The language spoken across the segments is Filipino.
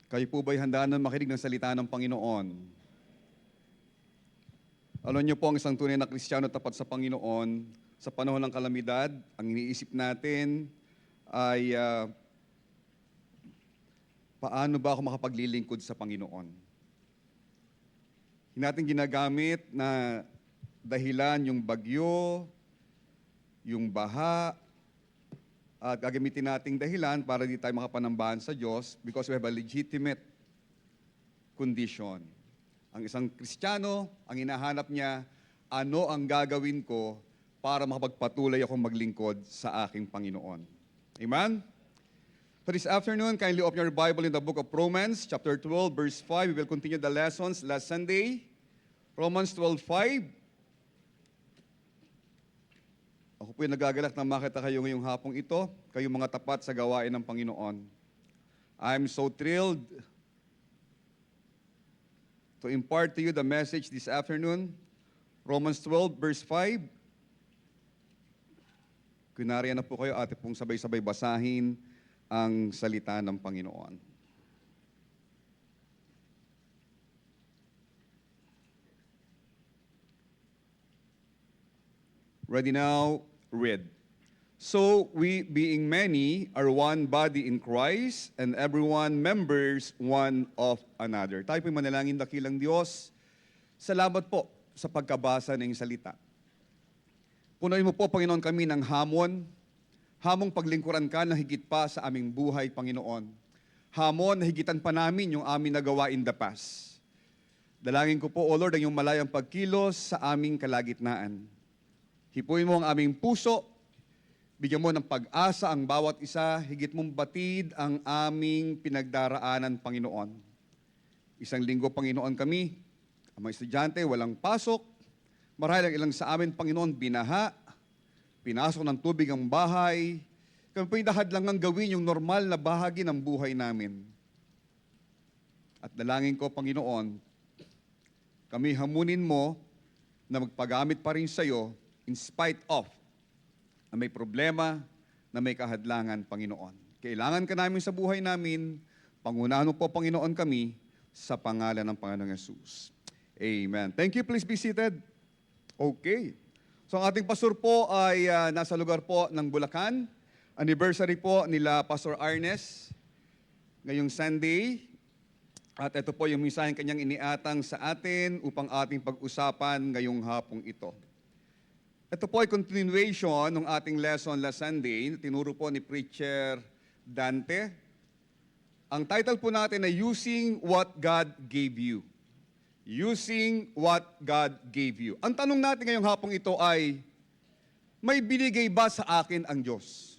Kayo po ba'y handa na makinig ng salita ng Panginoon? Alam niyo po, ang isang tunay na Kristiyano tapat sa Panginoon, sa panahon ng kalamidad, ang iniisip natin ay paano ba ako makapaglilingkod sa Panginoon? Hindi natin ginagamit na dahilan yung bagyo, yung baha, at gagamitin nating dahilan para di tayo makapanambahan sa Diyos because we have a legitimate condition. Ang isang Kristiyano, ang hinahanap niya, ano ang gagawin ko para makapagpatuloy akong maglingkod sa aking Panginoon. Amen? So this afternoon, kindly open your Bible in the book of Romans, chapter 12, verse 5. We will continue the lessons last Sunday. Romans 12:5. Ako po'y nagagalak na makita kayo ngayong hapong ito, kayong mga tapat sa gawain ng Panginoon. I'm so thrilled to impart to you the message this afternoon. Romans 12, verse 5. Kunariyan na po kayo, ate pong sabay-sabay basahin ang salita ng Panginoon. Ready now, read. So we, being many, are one body in Christ, and everyone members one of another. Tayo po'y manalangin, dakilang Diyos. Salamat po sa pagkabasa ng salita. Punuin mo po, Panginoon, kami ng hamong paglingkuran ka na higit pa sa aming buhay, Panginoon. Hamon na higitan pa namin yung aming nagawa in the past. Dalangin ko po, O Lord, ang iyong malayang pagkilos sa aming kalagitnaan. Hipuin mo ang aming puso, bigyan mo ng pag-asa ang bawat isa, higit mong batid ang aming pinagdaraanan, Panginoon. Isang linggo, Panginoon, kami, ang mga estudyante, walang pasok, marahil ang ilang sa amin, Panginoon, binaha, pinasok ng tubig ang bahay, kami po'y nahadlangang gawin yung normal na bahagi ng buhay namin. At dalangin ko, Panginoon, kami hamunin mo na magpagamit pa rin sa iyo in spite of na may problema, na may kahadlangan, Panginoon. Kailangan ka namin sa buhay namin, pangunahan mo po, Panginoon, kami sa pangalan ng Panginoong Yesus. Amen. Thank you. Please be seated. Okay. So ang ating pastor po ay nasa lugar po ng Bulacan. Anniversary po nila Pastor Arnes ngayong Sunday. At ito po yung misaheng kanyang iniatang sa atin upang ating pag-usapan ngayong hapong ito. Ito po ay continuation ng ating lesson last Sunday, tinuro po ni Preacher Dante. Ang title po natin ay Using What God Gave You. Using what God gave you. Ang tanong natin ngayong hapong ito ay, may binigay ba sa akin ang Diyos?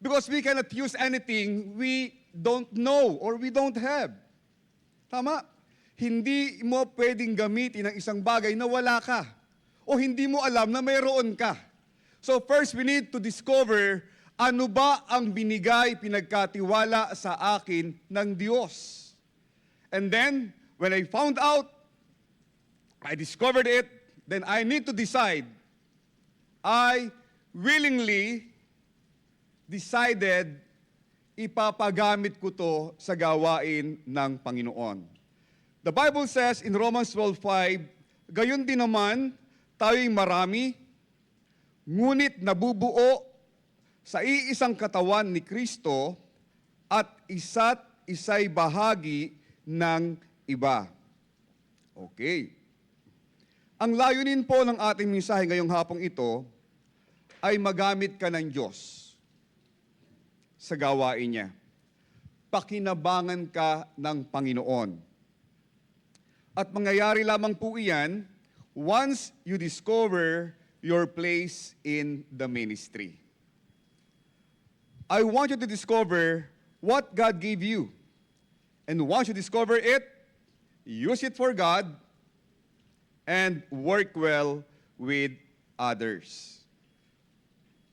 Because we cannot use anything we don't know or we don't have. Tama? Hindi mo pwedeng gamitin ang isang bagay na wala ka o hindi mo alam na mayroon ka. So first, we need to discover ano ba ang binigay, pinagkatiwala sa akin ng Diyos. And then, when I found out, I discovered it, then I need to decide. I willingly decided ipapagamit ko to sa gawain ng Panginoon. The Bible says in Romans 12:5, gayon din naman, tayo'y marami, ngunit nabubuo sa iisang katawan ni Kristo at isa't isa'y bahagi ng iba. Okay. Ang layunin po ng ating mensahe ngayong hapong ito ay magamit ka ng Diyos sa gawain niya. Pakinabangan ka ng Panginoon. At mangyayari lamang po iyan once you discover your place in the ministry. I want you to discover what God gave you. And once you discover it, use it for God and work well with others.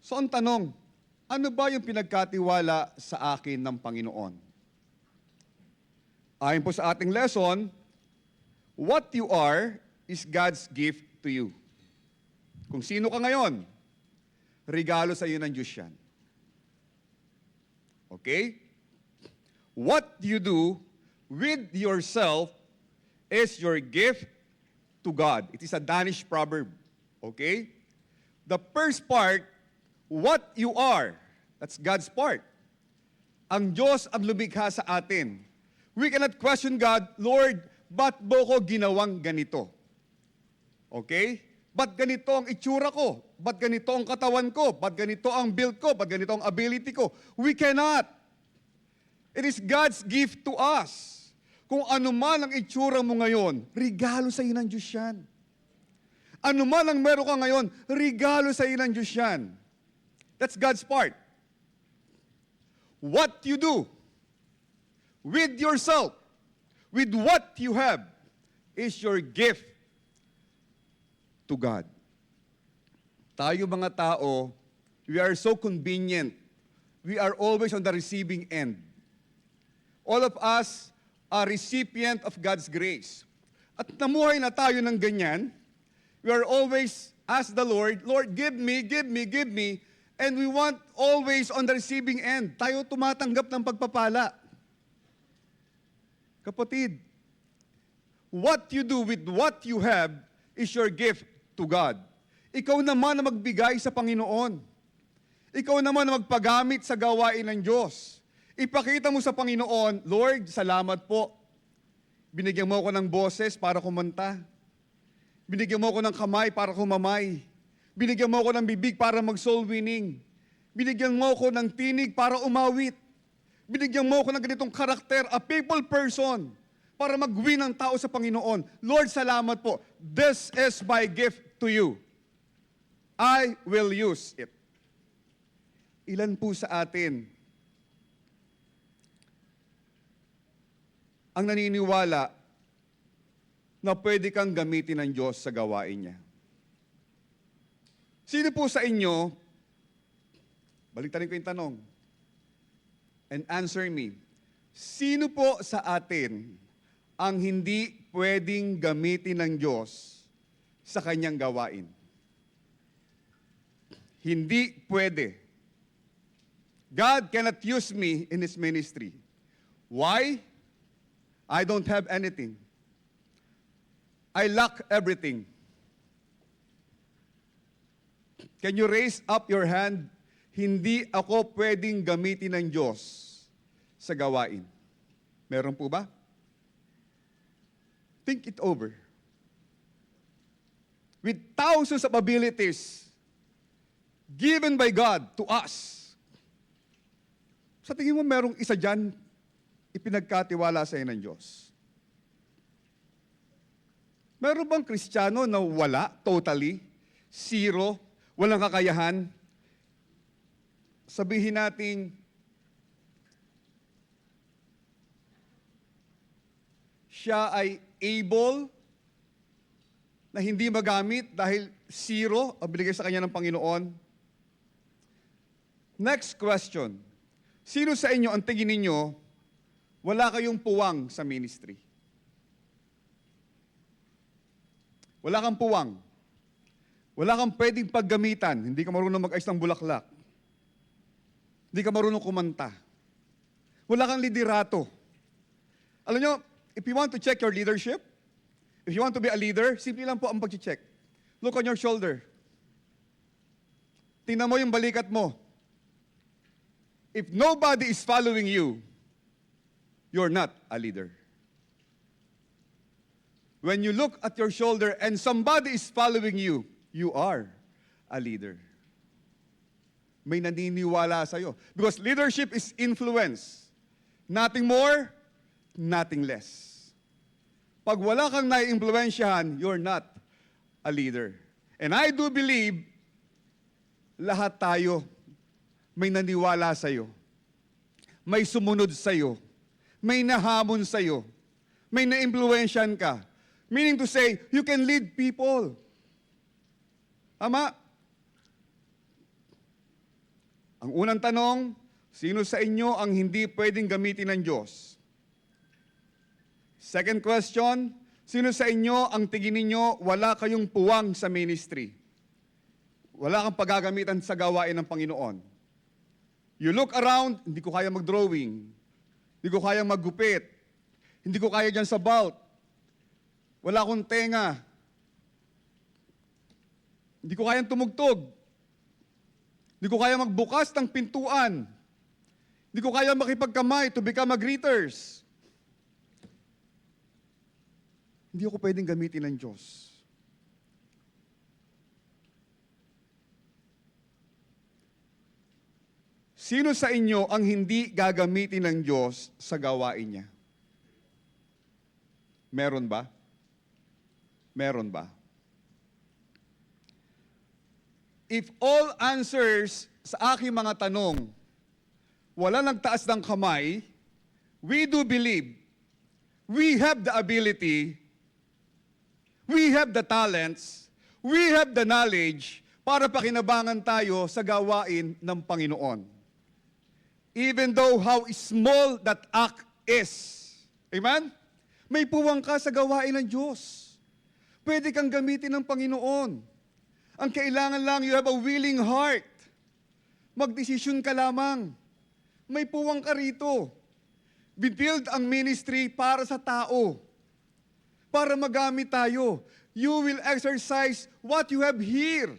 So ang tanong, ano ba yung pinagkatiwala sa akin ng Panginoon? Ayon po sa ating lesson, what you are is God's gift to you. Kung sino ka ngayon, regalo sa iyo ng Diyos yan. Okay? what you do with yourself is your gift to God. It is a Danish proverb. Okay? The first part, what you are, that's God's part. Ang Diyos ang lumikha sa atin. We cannot question God, Lord, ba't mo ko ginawang ganito? Okay? Ba't ganito ang itsura ko? Ba't ganito ang katawan ko? Ba't ganito ang build ko? Ba't ganito ang ability ko? We cannot. It is God's gift to us. Kung ano man ang itsura mo ngayon, regalo sa iyo ng Diyos yan. Ano man ang meron ka ngayon, regalo sa iyo ng Diyos yan. That's God's part. What you do with yourself, with what you have, is your gift to God. Tayo mga tao, we are so convenient. We are always on the receiving end. All of us are recipient of God's grace. At namuhay na tayo ng ganyan, we are always ask the Lord, Lord, give me, give me, give me, and we want always on the receiving end. Tayo tumatanggap ng pagpapala. Kapatid, what you do with what you have is your gift to God. Ikaw naman na magbigay sa Panginoon. Ikaw naman na magpagamit sa gawain ng Diyos. Ipakita mo sa Panginoon, Lord, salamat po. Binigyan mo ako ng boses para kumanta. Binigyan mo ako ng kamay para kumamay. Binigyan mo ako ng bibig para mag-soul winning. Binigyan mo ako ng tinig para umawit. Binigyan mo ako ng ganitong karakter, a people person, para mag-win ang tao sa Panginoon. Lord, salamat po. This is my gift to you. I will use it. Ilan po sa atin ang naniniwala na pwede kang gamitin ng Diyos sa gawain niya? Sino po sa inyo, baliktarin ko yung tanong, and answer me, sino po sa atin ang hindi pwedeng gamitin ng Diyos sa kanyang gawain? Hindi pwede. God cannot use me in His ministry. Why? I don't have anything. I lack everything. Can you raise up your hand? Hindi ako pwedeng gamitin ng Diyos sa gawain. Meron po ba? Think it over. With thousands of abilities given by God to us, sa tingin mo merong isa dyan ipinagkatiwala sa iyo ng Diyos? Meron bang Kristiyano na wala, totally, zero, walang kakayahan? Sabihin natin, siya ay able na hindi magamit dahil zero ang binigay sa kanya ng Panginoon. Next question. Sino sa inyo ang tingin ninyo wala kayong puwang sa ministry? Wala kang puwang. Wala kang pwedeng paggamitan. Hindi ka marunong mag-ayos ng bulaklak. Hindi ka marunong kumanta. Wala kang liderato. Alam nyo, if you want to check your leadership, if you want to be a leader, simple lang po ang pag-check. Look on your shoulder. Tingnan mo yung balikat mo. If nobody is following you, you're not a leader. When you look at your shoulder and somebody is following you, you are a leader. May naniniwala sa'yo. Because leadership is influence. Nothing more, nothing less. Pag wala kang nai-impluensyahan, you're not a leader. And I do believe, lahat tayo may naniwala sa'yo. May sumunod sa'yo. May nahamon sa'yo. May na-impluensyahan ka. Meaning to say, you can lead people. Tama? Ang unang tanong, sino sa inyo ang hindi pwedeng gamitin ng Diyos? Second question, sino sa inyo ang tingin ninyo wala kayong puwang sa ministry? Wala kang paggagamitan sa gawain ng Panginoon. You look around, hindi ko kaya mag-drawing. Hindi ko kayang maggupit. Hindi ko kaya dyan sa belt. Wala akong tenga. Hindi ko kayang tumugtog. Hindi ko kaya magbukas ng pintuan. Hindi ko kaya makipagkamay to become a greeters. Hindi ako pwedeng gamitin ng Diyos. Sino sa inyo ang hindi gagamitin ng Diyos sa gawain niya? Meron ba? Meron ba? If all answers sa aking mga tanong, wala nagtaas ng kamay, we do believe, we have the ability, we have the talents, we have the knowledge para pakinabangan tayo sa gawain ng Panginoon. Even though how small that act is. Amen? May puwang ka sa gawain ng Diyos. Pwede kang gamitin ng Panginoon. Ang kailangan lang, you have a willing heart. Magdesisyon ka lamang. May puwang ka rito. Bibuild ang ministry para sa tao. Para magamit tayo. You will exercise what you have here.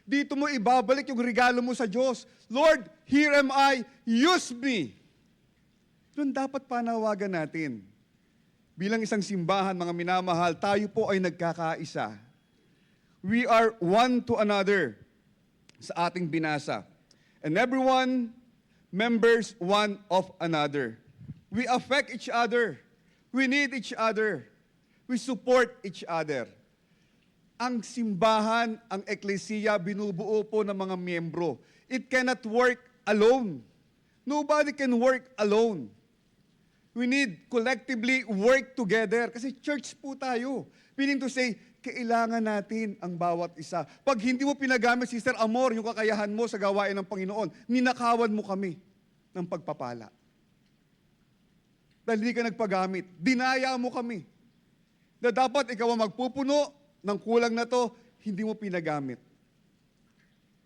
Dito mo ibabalik yung regalo mo sa Diyos. Lord, here am I, use me. Doon dapat panawagan natin. Bilang isang simbahan, mga minamahal, tayo po ay nagkakaisa. We are one to another sa ating binasa. And everyone members one of another. We affect each other. We need each other. We support each other. Ang simbahan, ang eklesiya, binubuo po ng mga miyembro. It cannot work alone. Nobody can work alone. We need collectively work together. Kasi church po tayo. Meaning to say, kailangan natin ang bawat isa. Pag hindi mo pinagamit, Sister Amor, yung kakayahan mo sa gawain ng Panginoon, ninakawan mo kami ng pagpapala. Dahil hindi ka nagpagamit. Dinaya mo kami. Na dapat ikaw ang magpupuno ng kulang na to, hindi mo pinagamit.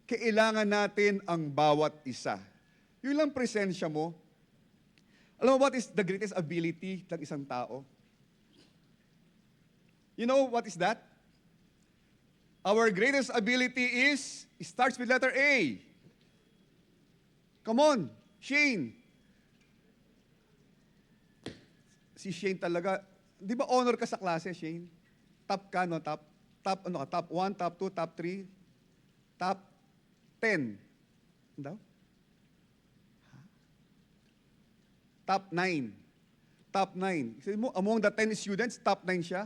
Kailangan natin ang bawat isa. Yun lang presensya mo. Alam mo what is the greatest ability ng isang tao? You know what is that? Our greatest ability starts with letter A. Come on, Shane. Si Shane talaga, di ba honor ka sa klase, Shane? Top ka, no? Top 1, top 2, top 3, top 10. Ano daw? Top 9. Top 9. Sabi mo, among the 10 students, top 9 siya?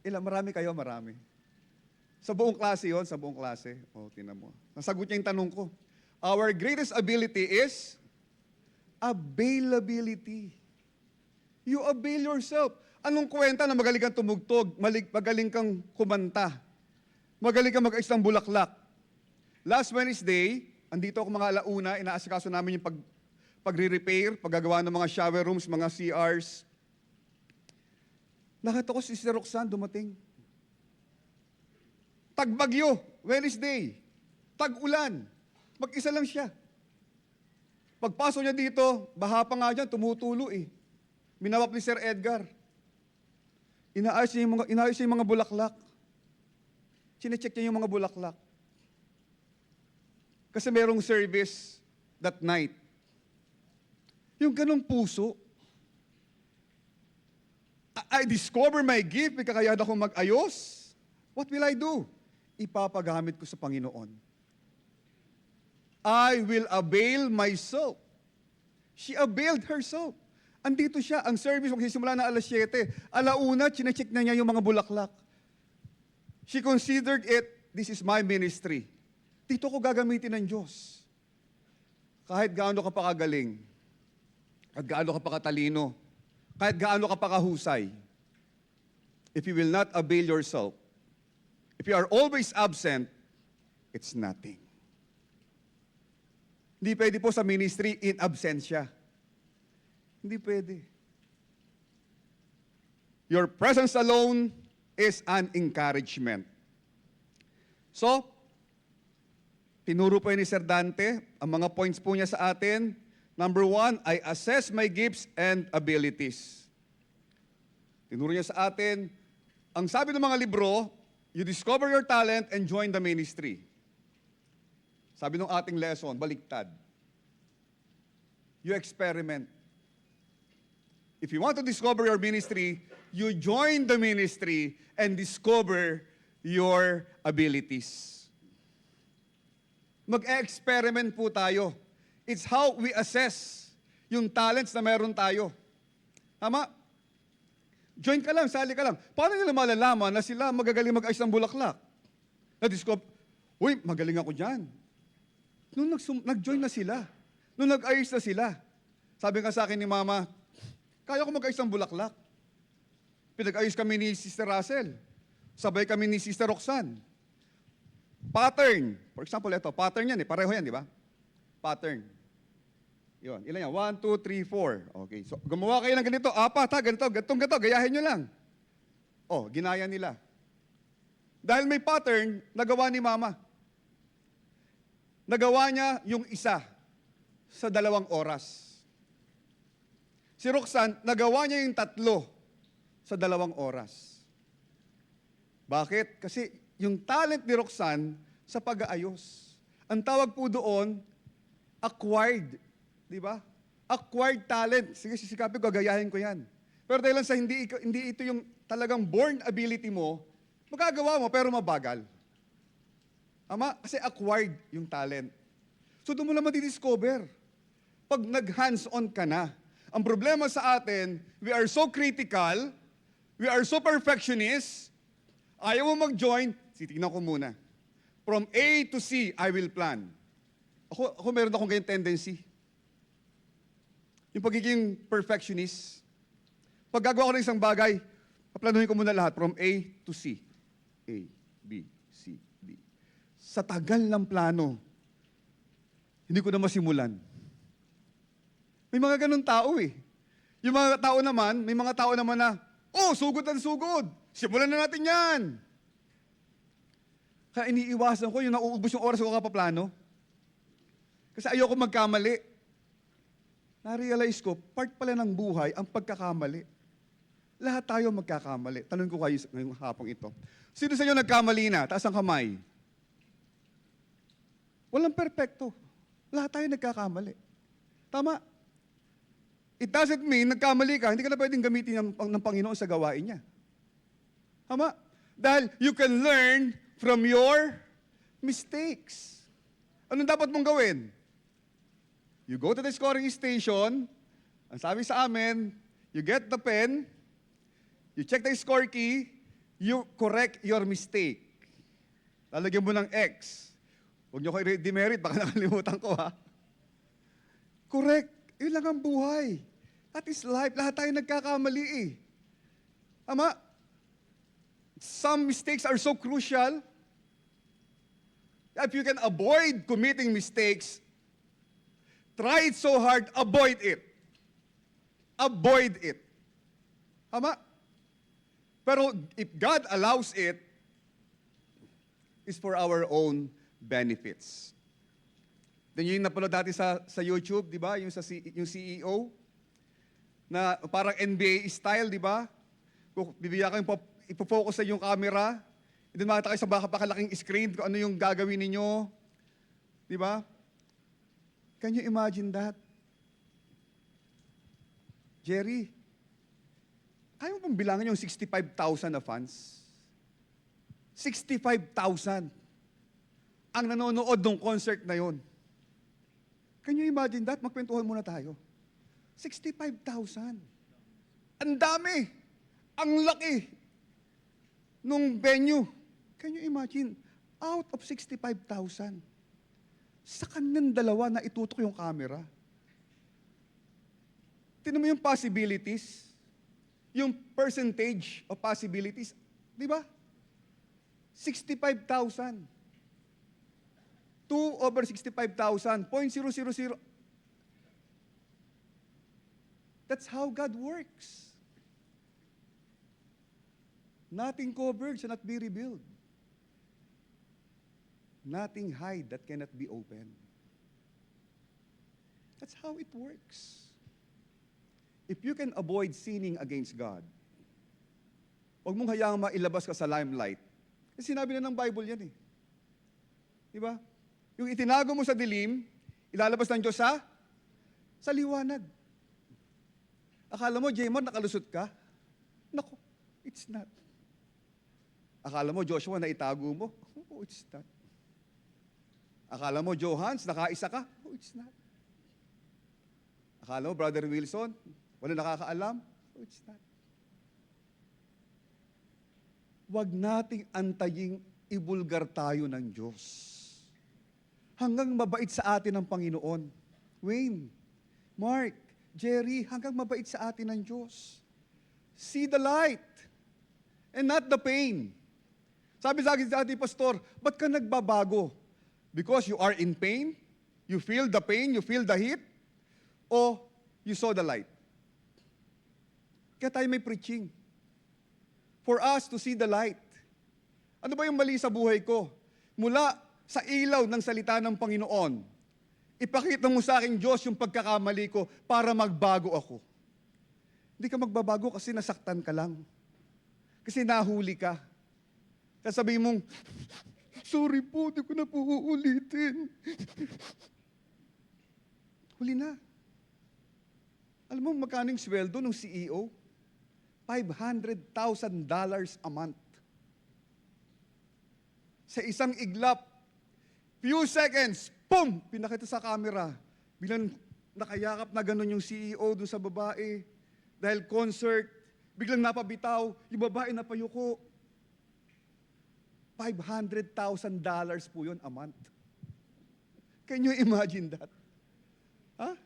Marami kayo, marami. Sa buong klase yon, sa buong klase. O, tinan mo. Nasagot niya yung tanong ko. Our greatest ability is availability. You avail yourself. Anong kwenta na magaling kang tumugtog, magaling kang kumanta, magaling kang mag-ayos ng bulaklak? Last Wednesday, andito ako mga alauna, inaasikaso namin yung pagre-repair, paggagawa ng mga shower rooms, mga CRs. Nakita ko si Sister Roxanne dumating. Tagbagyo, Wednesday. Tag-ulan. Mag-isa lang siya. Pagpasok niya dito, baha pa nga dyan, tumutulo eh. Minawap ni Sir Edgar. Inaayos niya yung mga bulaklak. Sinecheck niya yung mga bulaklak. Kasi merong service that night. Yung ganong puso, I discover my gift, may kakayahan akong mag-ayos. What will I do? Ipapagamit ko sa Panginoon. I will avail myself. She availed herself. Andito siya, ang service magsisimula na alas 7. Alauna, chinecheck na niya yung mga bulaklak. She considered it, this is my ministry. Dito ko gagamitin ng Diyos. Kahit gaano ka pa kagaling, kahit gaano ka pa katalino, kahit gaano ka pa kahusay, if you will not avail yourself, if you are always absent, it's nothing. Hindi pwede po sa ministry in absentia. Hindi pwede. Your presence alone is an encouragement. So, tinuro po ni Sir Dante, ang mga points po niya sa atin, Number one, I assess my gifts and abilities. Tinuro niya sa atin, ang sabi ng mga libro, you discover your talent and join the ministry. Sabi ng ating lesson, baliktad. You experiment. If you want to discover your ministry, you join the ministry and discover your abilities. Mag-experiment po tayo. It's how we assess yung talents na meron tayo. Tama? Join ka lang, sali ka lang. Paano nila malalaman na sila magagaling mag-ayos ng bulaklak? Na-discover, uy, magaling ako dyan. Nung nag-join na sila, nung nag-ayos na sila, sabi nga sa akin ni Mama, kaya ko mag-ayos ng bulaklak. Pinag-ayos kami ni Sister Russell. Sabay kami ni Sister Roxanne. Pattern. For example, ito, pattern yan eh. Pareho yan, di ba? Pattern. Yun, ilan yan? 1, 2, 3, 4. Okay, so gumawa kayo ng ganito, apat ha, ganito, ganito, gayahin nyo lang. Oh, ginaya nila. Dahil may pattern, nagawa ni Mama. Nagawa niya yung isa sa 2 oras. Si Roxanne, nagawa niya yung 3 sa 2 oras. Bakit? Kasi yung talent ni Roxanne sa pag-aayos. Ang tawag po doon, acquired. Di ba? Acquired talent. Sige, sisikapin ko, gagayahin ko yan. Pero dahil lang sa hindi ito yung talagang born ability mo, magagawa mo pero mabagal. Ama, kasi acquired yung talent. So doon mo naman di-discover. Pag nag-hands-on ka na. Ang problema sa atin, we are so critical, we are so perfectionist, ayaw mo mag-join, titignan ko muna. From A to C, I will plan. Ako meron akong ganyan tendency. Yung pagiging perfectionist. Pag gagawa ko ng isang bagay, paplanuhin ko muna lahat from A to C. A, B, C, D. Sa tagal ng plano, hindi ko na masimulan. May mga ganun tao eh. Yung mga tao naman, may mga tao naman na, oh, sugod ang sugod. Simulan na natin yan. Kaya iniiwasan ko yung nauubos yung oras ko kapaplano. Kasi ayoko magkamali. Na-realize ko, part pala ng buhay ang pagkakamali. Lahat tayo magkakamali. Tanong ko kayo ngayong hapong ito. Sino sa inyo nagkamali na? Taas ang kamay. Walang perpekto. Lahat tayo nagkakamali. Tama? It doesn't mean nagkamali ka, hindi ka na pwedeng gamitin ng Panginoon sa gawain niya. Tama? Dahil you can learn from your mistakes. Anong dapat mong gawin? You go to the scoring station, ang sabi sa amin, you get the pen, you check the score key, you correct your mistake. Lalagyan mo ng X. Huwag niyo kayo demerit, baka nakalimutan ko ha. Correct. Yun lang ang buhay. That is life. Lahat tayo nagkakamali eh. Ama, some mistakes are so crucial. If you can avoid committing mistakes, try it so hard, avoid it. Avoid it. Tama? Pero if God allows it, it's for our own benefits. Then yung napanood dati sa YouTube, di ba? Yung CEO, na parang NBA style, di ba? Bibigyan kayo, ipofocus sa yung camera, and then makita kayo sa pakalaking screen kung ano yung gagawin ninyo. Di ba? Can you imagine that? Jerry, kaya mo pong bilangan yung 65,000 na fans? 65,000 ang nanonood ng concert na yon. Can you imagine that? Magkwentuhan muna tayo. 65,000. Ang dami. Ang laki nung venue. Can you imagine? Out of 65,000. Sa kanilang dalawa na itutok yung camera. Tingnan mo yung possibilities. Yung percentage of possibilities. Di ba? 65,000. 2 over 65,000. 0.000. That's how God works. Nothing covered shall not be revealed. Nothing hide that cannot be opened. That's how it works. If you can avoid sinning against God, huwag mong hayaang mailabas ka sa limelight. Kasi sinabi na ng Bible yan eh. Di ba? Yung itinago mo sa dilim, ilalabas ng Diyos sa liwanag. Akala mo, Jemar, nakalusot ka? Nako, it's not. Akala mo, Joshua, na itago mo? Oh, it's not. Akala mo, Johans, nakaisa ka? Oh, it's not. Akala mo, Brother Wilson, wala nakakaalam? Oh, it's not. Huwag nating antaying ibulgar tayo ng Diyos. Hanggang mabait sa atin ang Panginoon. Wayne, Mark, Jerry, hanggang mabait sa atin ang Diyos. See the light and not the pain. Sabi sa akin sa ating pastor, ba't ka nagbabago? Because you are in pain? You feel the pain? You feel the heat? O you saw the light? Kaya tayo may preaching. For us to see the light. Ano ba yung mali sa buhay ko? Mula sa ilaw ng salita ng Panginoon, ipakita mo sa akin, Diyos, yung pagkakamali ko para magbago ako. Hindi ka magbabago kasi nasaktan ka lang. Kasi nahuli ka. Kaya sabihin mong, sorry po, di ko na po uulitin. Huli na. Alam mo, magkano yung sweldo ng CEO? $500,000 a month. Sa isang iglap, few seconds, boom! Pinakita sa camera. Bilang nakayakap na gano'n yung CEO doon sa babae. Dahil concert, biglang napabitaw, yung babae napayuko. $500,000 po yun a month. Can you imagine that? Huh?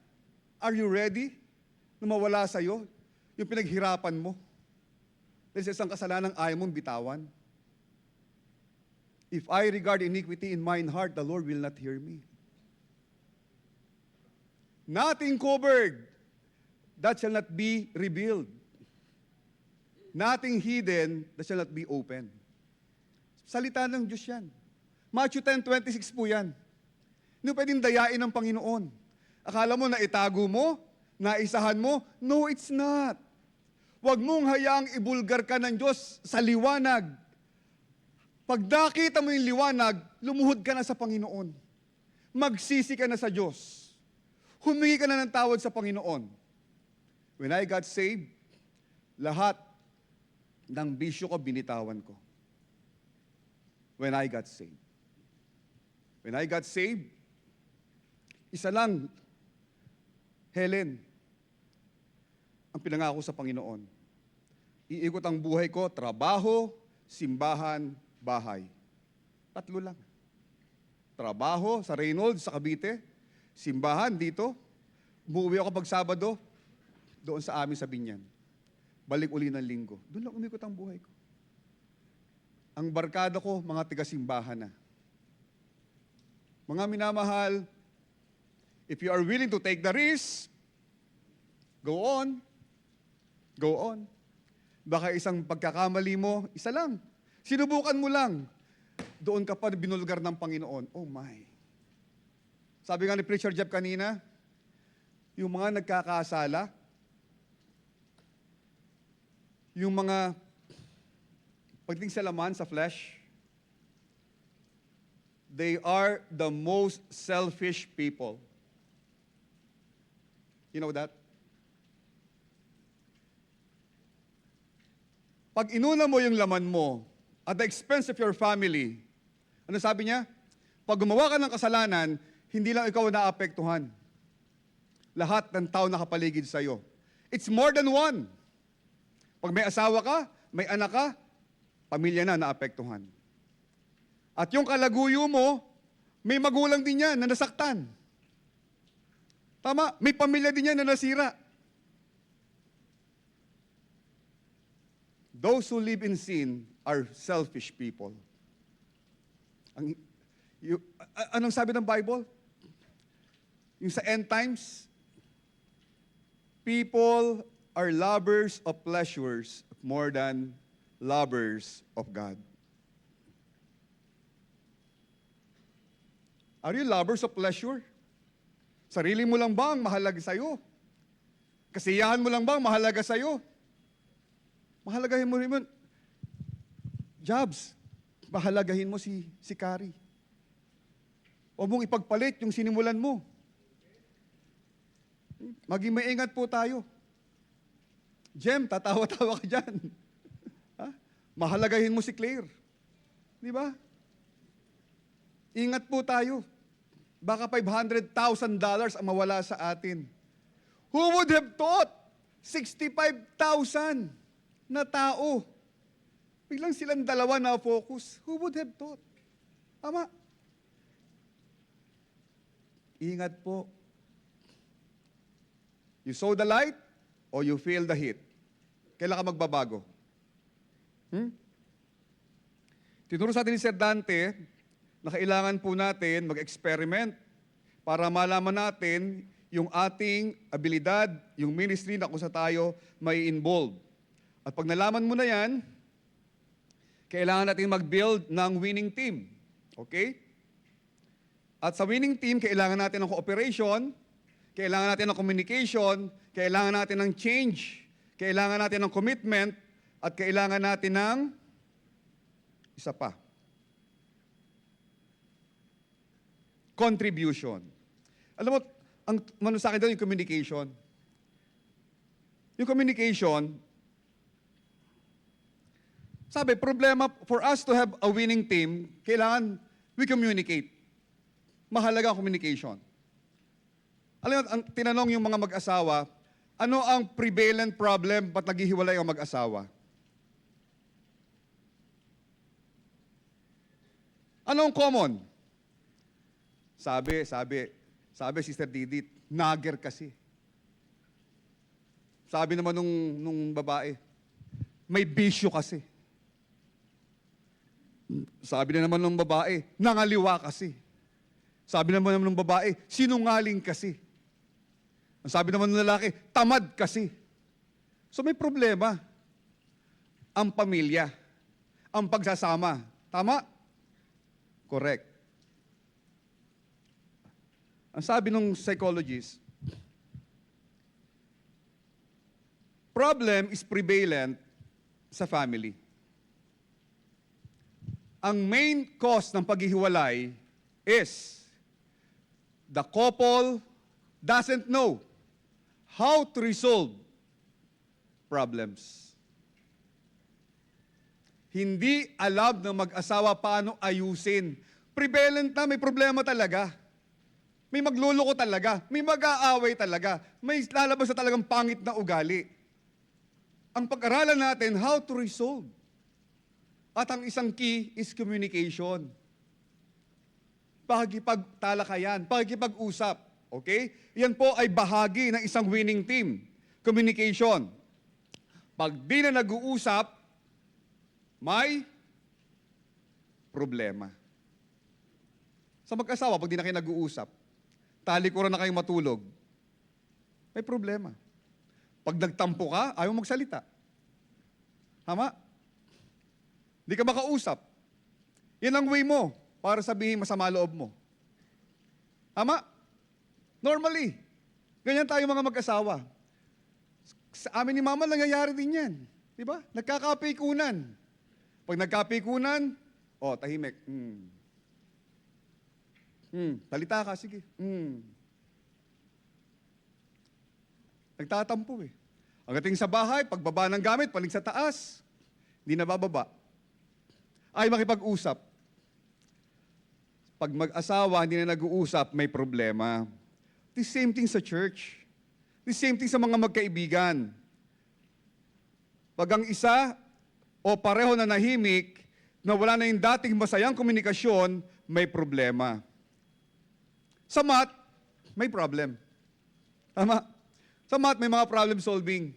Are you ready na mawala sa'yo yung pinaghirapan mo? Dahil sa isang kasalanan ayaw mong bitawan. If I regard iniquity in mine heart, the Lord will not hear me. Nothing covered, that shall not be revealed. Nothing hidden, that shall not be open. Salita ng Diyos yan. Matthew 10:26 po yan. Hindi mo pwedeng dayain ng Panginoon. Akala mo na itago mo, naisahan mo? No, it's not. Huwag mong hayaang ibulgar ka ng Diyos sa liwanag. Pag nakita mo yung liwanag, lumuhod ka na sa Panginoon. Magsisi ka na sa Diyos. Humingi ka na ng tawad sa Panginoon. When I got saved, lahat ng bisyo ko binitawan ko. When I got saved. When I got saved, isa lang, Helen, ang pinangako sa Panginoon. Iikot ang buhay ko, trabaho, simbahan, bahay. Tatlo lang. Trabaho sa Reynolds, sa Cavite. Simbahan dito. Umuwi ako pag Sabado, doon sa amin sa Binyan. Balik uli ng Linggo. Doon lang umikot ang buhay ko. Ang barkada ko, mga tiga-simbahan na. Mga minamahal, if you are willing to take the risk, go on. Go on. Baka isang pagkakamali mo, isa lang. Sinubukan mo lang. Doon ka pa binulgar ng Panginoon. Oh my. Sabi nga ni Preacher Jeff kanina, yung mga nagkakasala, yung mga pagdating sa laman, sa flesh, they are the most selfish people. You know that? Pag inuna mo yung laman mo at the expense of your family, ano sabi niya? Pag gumawa ka ng kasalanan, hindi lang ikaw naapektuhan. Lahat ng tao nakapaligid sa'yo. It's more than one. Pag may asawa ka, may anak ka, pamilya na naapektuhan. At yung kalaguyo mo, may magulang din yan na nasaktan. Tama? May pamilya din yan na nasira. Those who live in sin are selfish people. Anong sabi ng Bible? Yung sa end times, people are lovers of pleasures more than lovers of God. Are you lovers of pleasure? Sarili mo lang ba ang mahalaga sa'yo? Kasiyahan mo lang ba ang mahalaga sa'yo? Mahalagahin mo rin mo. Jobs, mahalagahin mo si Kari. Huwag mong ipagpalit yung sinimulan mo. Maging maingat po tayo. Jem, tatawa-tawa ka dyan. Ha? Mahalagahin mo si Claire. Di ba? Ingat po tayo. Baka $500,000 ang mawala sa atin. Who would have thought? 65,000 na tao. Biglang silang dalawa na focus. Who would have thought? Tama. Ingat po. You saw the light or you feel the heat? Kailan ka magbabago? Tinuro sa atin ni Sir Dante na kailangan po natin mag-experiment para malaman natin yung ating abilidad, yung ministry na kung sa tayo may involved. At pag nalaman mo na yan, kailangan natin mag-build ng winning team. Okay? At sa winning team, kailangan natin ng cooperation, kailangan natin ng communication, kailangan natin ng change, kailangan natin ng commitment, at kailangan natin ng isa pa. Contribution. Alam mo, ang mano sa akin doon yung communication. Yung communication, sabi, problema, for us to have a winning team, kailangan we communicate. Mahalaga ang communication. Alam mo, ang tinanong yung mga mag-asawa, ano ang prevalent problem ba't naghihiwalay ang mag-asawa? Ano ang common? Sabi, Sister Didit, nagger kasi. Sabi naman nung babae, may bisyo kasi. Sabi na naman ng babae, nangaliwa kasi. Sabi naman ng babae, sinungaling kasi. Ang sabi naman ng lalaki, tamad kasi. So may problema. Ang pamilya, ang pagsasama. Tama? Correct. Ang sabi ng psychologist, problem is prevalent sa family. Ang main cause ng paghihiwalay is the couple doesn't know how to resolve problems. Hindi alam ng mag-asawa paano ayusin. Prevalent na, may problema talaga. May magluloko talaga. May mag-aaway talaga. May lalabas na talagang pangit na ugali. Ang pag-aralan natin, how to resolve. At ang isang key is communication. Pakikipagtalakayan, pakikipag-usap. Okay? Yan po ay bahagi ng isang winning team. Communication. Pag di na nag-uusap, may problema. Sa mag-asawa, pag di na kayo nag-uusap, talikuran na kayong matulog, may problema. Pag nagtampo ka, ayaw magsalita. Tama? Di ka makausap. Yan ang way mo para sabihin masama loob mo. Tama? Normally. Ganyan tayo mga mag-asawa. Sa amin ni Mama, nangyayari din yan. Di ba? Nagkakapikunan. Pag nagkapikunan, tahimik. Talita ka, sige. Nagtatampo eh. Pagdating sa bahay, pagbaba ng gamit, paling sa taas, hindi na bababa. Ay makipag-usap. Pag mag-asawa, hindi na nag-uusap, may problema. The same thing sa church. The same thing sa mga magkaibigan. Pag ang isa o pareho na nahimik, na wala na yung dating masayang komunikasyon, may problema. Sa math, may problem. Tama? Sa math, may mga problem solving.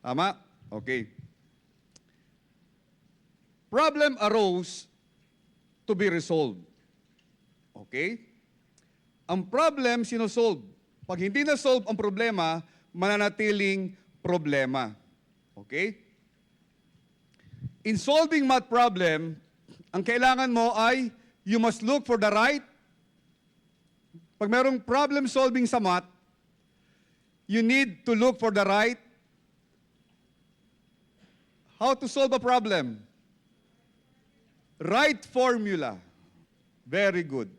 Tama? Okay. Problem arose to be resolved. Okay? Ang problem sinosolve. Pag hindi na-solve ang problema, mananatiling problema. Okay? In solving math problem, ang kailangan mo ay you must look for the right Pag merong problem solving sa math, you need to look for the right how to solve a problem. Right formula. Very good.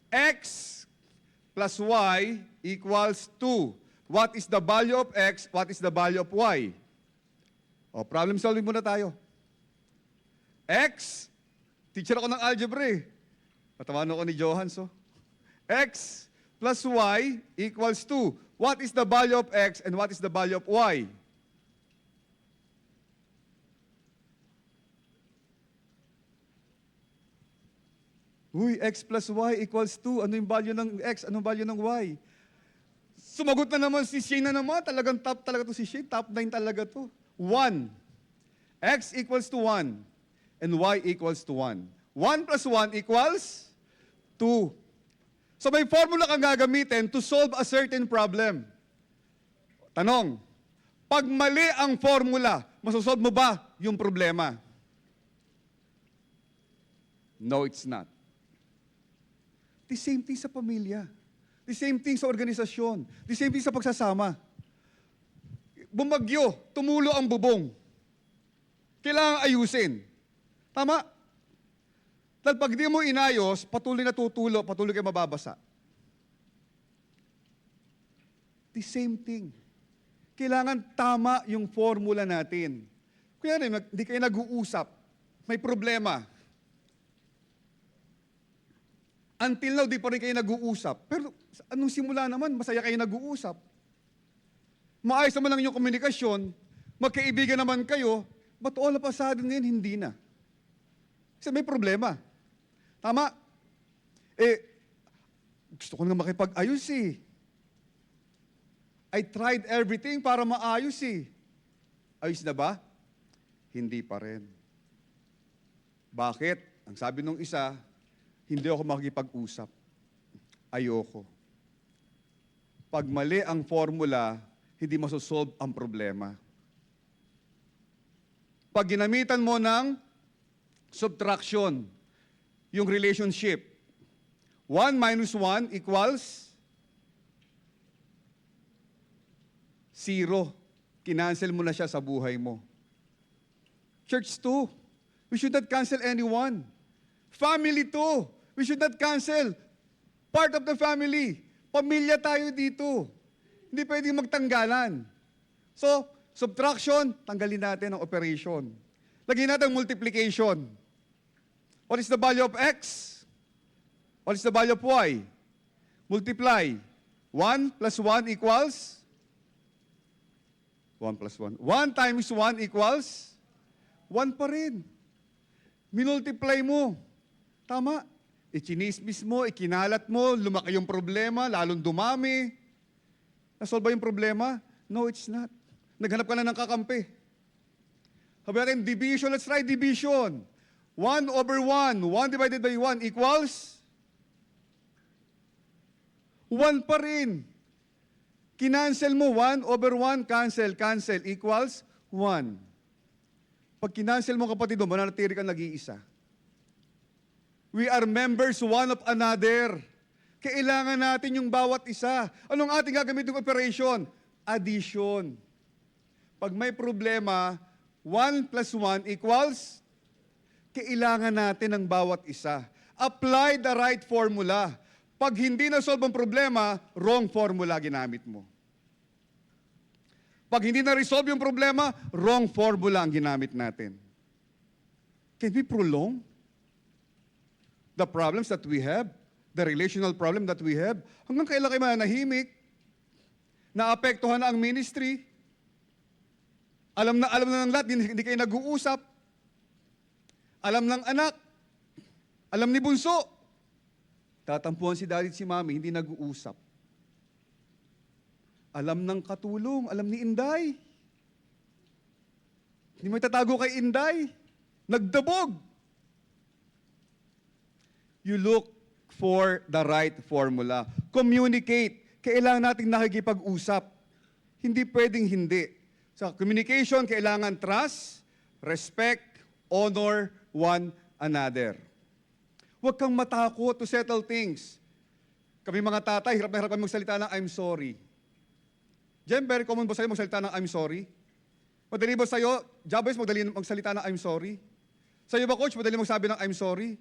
X plus Y equals 2. What is the value of X? What is the value of Y? O, problem solving muna tayo. X, teacher ako ng algebra eh. Patawanan ako ni Johans, oh. X plus Y equals 2. What is the value of X and what is the value of Y? Uy, X plus Y equals 2. Ano yung value ng X? Anong value ng Y? Sumagot na naman si Shane na naman. Talagang top talaga to si Shane. Top 9 talaga to. 1. X equals to 1. And Y equals to 1. 1 plus 1 equals 2. So may formula kang gagamitin to solve a certain problem. Tanong, pag mali ang formula, masosolve mo ba yung problema? No, it's not. The same thing sa pamilya. The same thing sa organisasyon. The same thing sa pagsasama. Bumagyo, tumulo ang bubong. Kailangan ayusin. Tama? Dahil pag di mo inayos, patuloy na tutulo, patuloy kayo mababasa. The same thing. Kailangan tama yung formula natin. Kaya hindi kayo nag-uusap, may problema. Until now, di pa rin kayo nag-uusap. Pero anong simula naman, masaya kayo nag-uusap. Maayos naman lang yung komunikasyon, magkaibigan naman kayo, but all of a sudden ngayon, hindi na. Kasi may problema. Tama? Gusto ko nga makipag-ayos eh. I tried everything para maayos eh. Ayos na ba? Hindi pa rin. Bakit? Ang sabi nung isa, hindi ako makikipag-usap. Ayoko. Pag mali ang formula, hindi masosolve ang problema. Pag ginamitan mo ng subtraction, yung relationship, 1 minus 1 equals 0. Kinancel mo na siya sa buhay mo. Church 2, we should not cancel anyone. Family 2, we should not cancel. Part of the family. Pamilya tayo dito. Hindi pwedeng magtanggalan. So, subtraction, tanggalin natin ang operation. Lagyan natin ang multiplication. What is the value of X? What is the value of Y? Multiply. 1 plus 1 equals? 1 plus 1. 1 times 1 equals? 1 pa rin. Minultiply mo. Tama. Ichinismis mo, ikinalat mo, lumaki yung problema, lalong dumami. Nasolve ba yung problema? No, it's not. Naghanap ka na ng kakampi. Sabi natin, division. Let's try division. 1 over 1. 1 divided by 1 equals? 1 pa rin. Kinancel mo, 1 over 1, cancel, cancel, equals 1. Pag kinancel mo kapatid mo, mananatili kang nag-iisa. We are members one of another. Kailangan natin yung bawat isa. Anong ating gagamitin operation? Addition. Pag may problema, 1 plus 1 equals, kailangan natin ng bawat isa. Apply the right formula. Pag hindi na-solve ang problema, wrong formula ginamit mo. Pag hindi na-resolve yung problema, wrong formula ang ginamit natin. Can we prolong the problems that we have, the relational problem that we have? Hanggang kailan kayo mananahimik? Naapektuhan na ang ministry? Alam na ng lahat, hindi kayo nag-uusap. Alam ng anak. Alam ni bunso. Tatampuhan si daddy at si mami, hindi nag-uusap. Alam ng katulong, alam ni Inday. Hindi mo itatago kay Inday. Nagdabog. You look for the right formula. Communicate. Kailangan natin nakikipag-usap. Hindi pwedeng hindi. Sa communication, kailangan trust, respect, honor one another. Huwag kang matakot to settle things. Kami mga tatay, hirap na hirap kami magsalita ng I'm sorry. Jem, very common ba sa'yo magsalita ng I'm sorry? Madali ba sa'yo, Jabez, madali magsalita ng I'm sorry? Sa'yo ba, Coach, madali magsabi ng I'm sorry?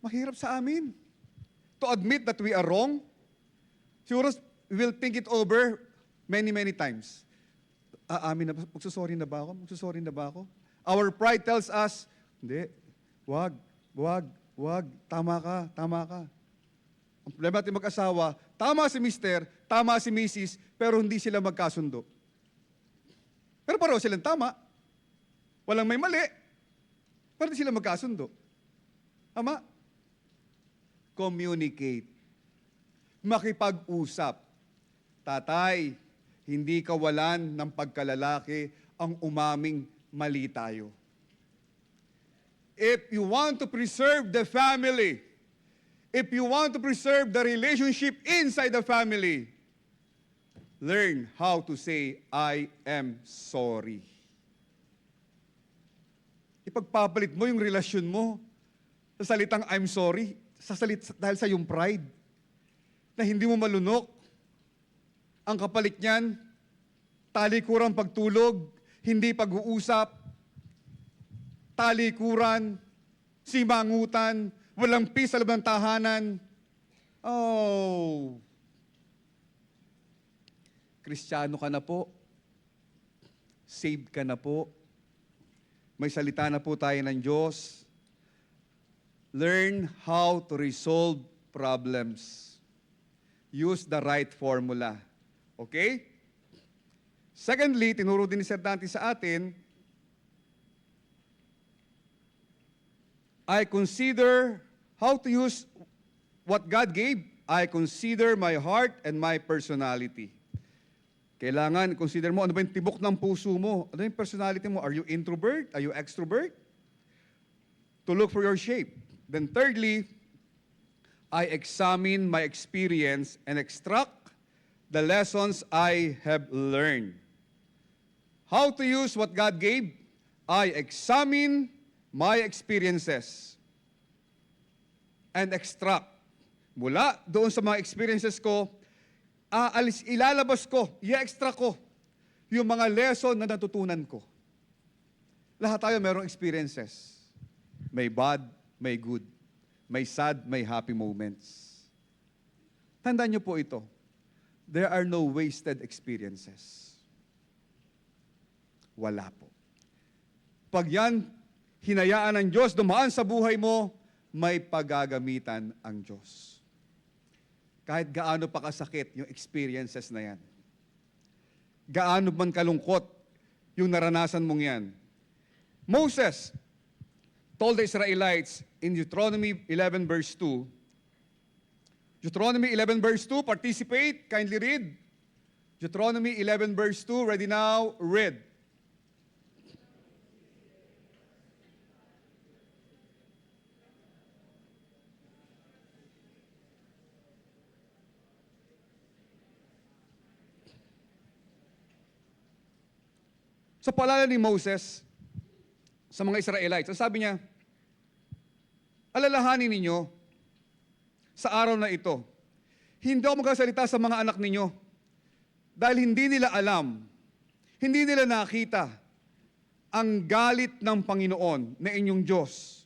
Mahirap sa amin. To admit that we are wrong, siguro we will think it over many, many times. Amin na ba? Magsusorry na ba ako? Magsusorry na ba ako? Our pride tells us, hindi, wag, tama ka. Ang problema natin mag-asawa, tama si Mister, tama si Mrs., pero hindi sila magkasundo. Pero pareho silang tama. Walang may mali. Pero hindi sila magkasundo. Tama? Communicate. Makipag-usap. Tatay, hindi kawalan ng pagkalalaki ang umaming mali tayo. If you want to preserve the family, if you want to preserve the relationship inside the family, learn how to say, I am sorry. Ipagpapalit mo yung relasyon mo sa salitang I'm sorry, dahil sa yung pride, na hindi mo malunok. Ang kapalit niyan, talikurang pagtulog, hindi pag-uusap, talikuran, simangutan, walang peace sa loob ng tahanan. Oh, Kristiyano ka na po. Saved ka na po. May salita na po tayo ng Diyos. Learn how to resolve problems. Use the right formula. Okay? Secondly, tinuro din ni Sir Dante sa atin, I consider how to use what God gave. I consider my heart and my personality. Kailangan consider mo, ano ba yung tibok ng puso mo? Ano yung personality mo? Are you introvert? Are you extrovert? To look for your shape. Then thirdly, I examine my experience and extract the lessons I have learned. How to use what God gave? I examine my experiences and extract. Mula doon sa mga experiences ko, ilalabas ko, i-extract ko yung mga lesson na natutunan ko. Lahat tayo mayroong experiences. May bad, may good. May sad, may happy moments. Tandaan niyo po ito. There are no wasted experiences. Wala po. Pag yan, hinayaan ng Diyos, dumaan sa buhay mo, may paggagamitan ang Diyos. Kahit gaano pa kasakit yung experiences na yan. Gaano man kalungkot yung naranasan mong yan. Moses told the Israelites in Deuteronomy 11 verse 2, Deuteronomy 11 verse 2, participate, kindly read. Deuteronomy 11 verse 2, ready now, read. Sa paalala ni Moses sa mga Israelites, ang sabi niya, alalahanin ninyo sa araw na ito, hindi ako magsasalita sa mga anak ninyo dahil hindi nila alam, hindi nila nakita ang galit ng Panginoon na inyong Diyos.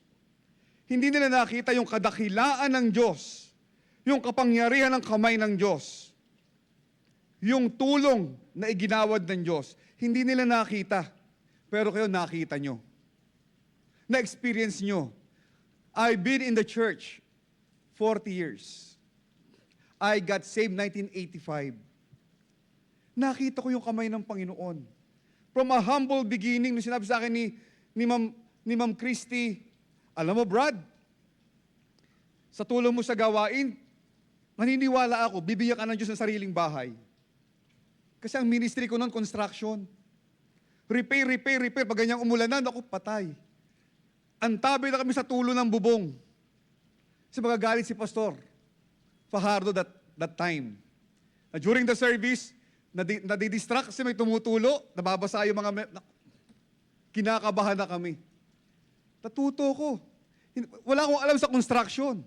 Hindi nila nakita yung kadakilaan ng Diyos, yung kapangyarihan ng kamay ng Diyos, yung tulong na iginawad ng Diyos. Hindi nila nakita, pero kayo nakita nyo. Na-experience nyo. I've been in the church 40 years. I got saved 1985. Nakita ko yung kamay ng Panginoon. From a humble beginning, nung sinabi sa akin ni Ma'am Christy, alam mo Brad, sa tulong mo sa gawain, maniniwala ako, bibigyan ka ng Diyos ng sariling bahay. Kasi ang ministry ko noon, construction. Repair. Pag ganyang umulanan, ako patay. Antabi na kami sa tulo ng bubong. Kasi magagalit si Pastor Fajardo that time. Na during the service, nadidistract kasi may tumutulo, nababasa yung mga... kinakabahan na kami. Natuto ko. Wala akong alam sa construction.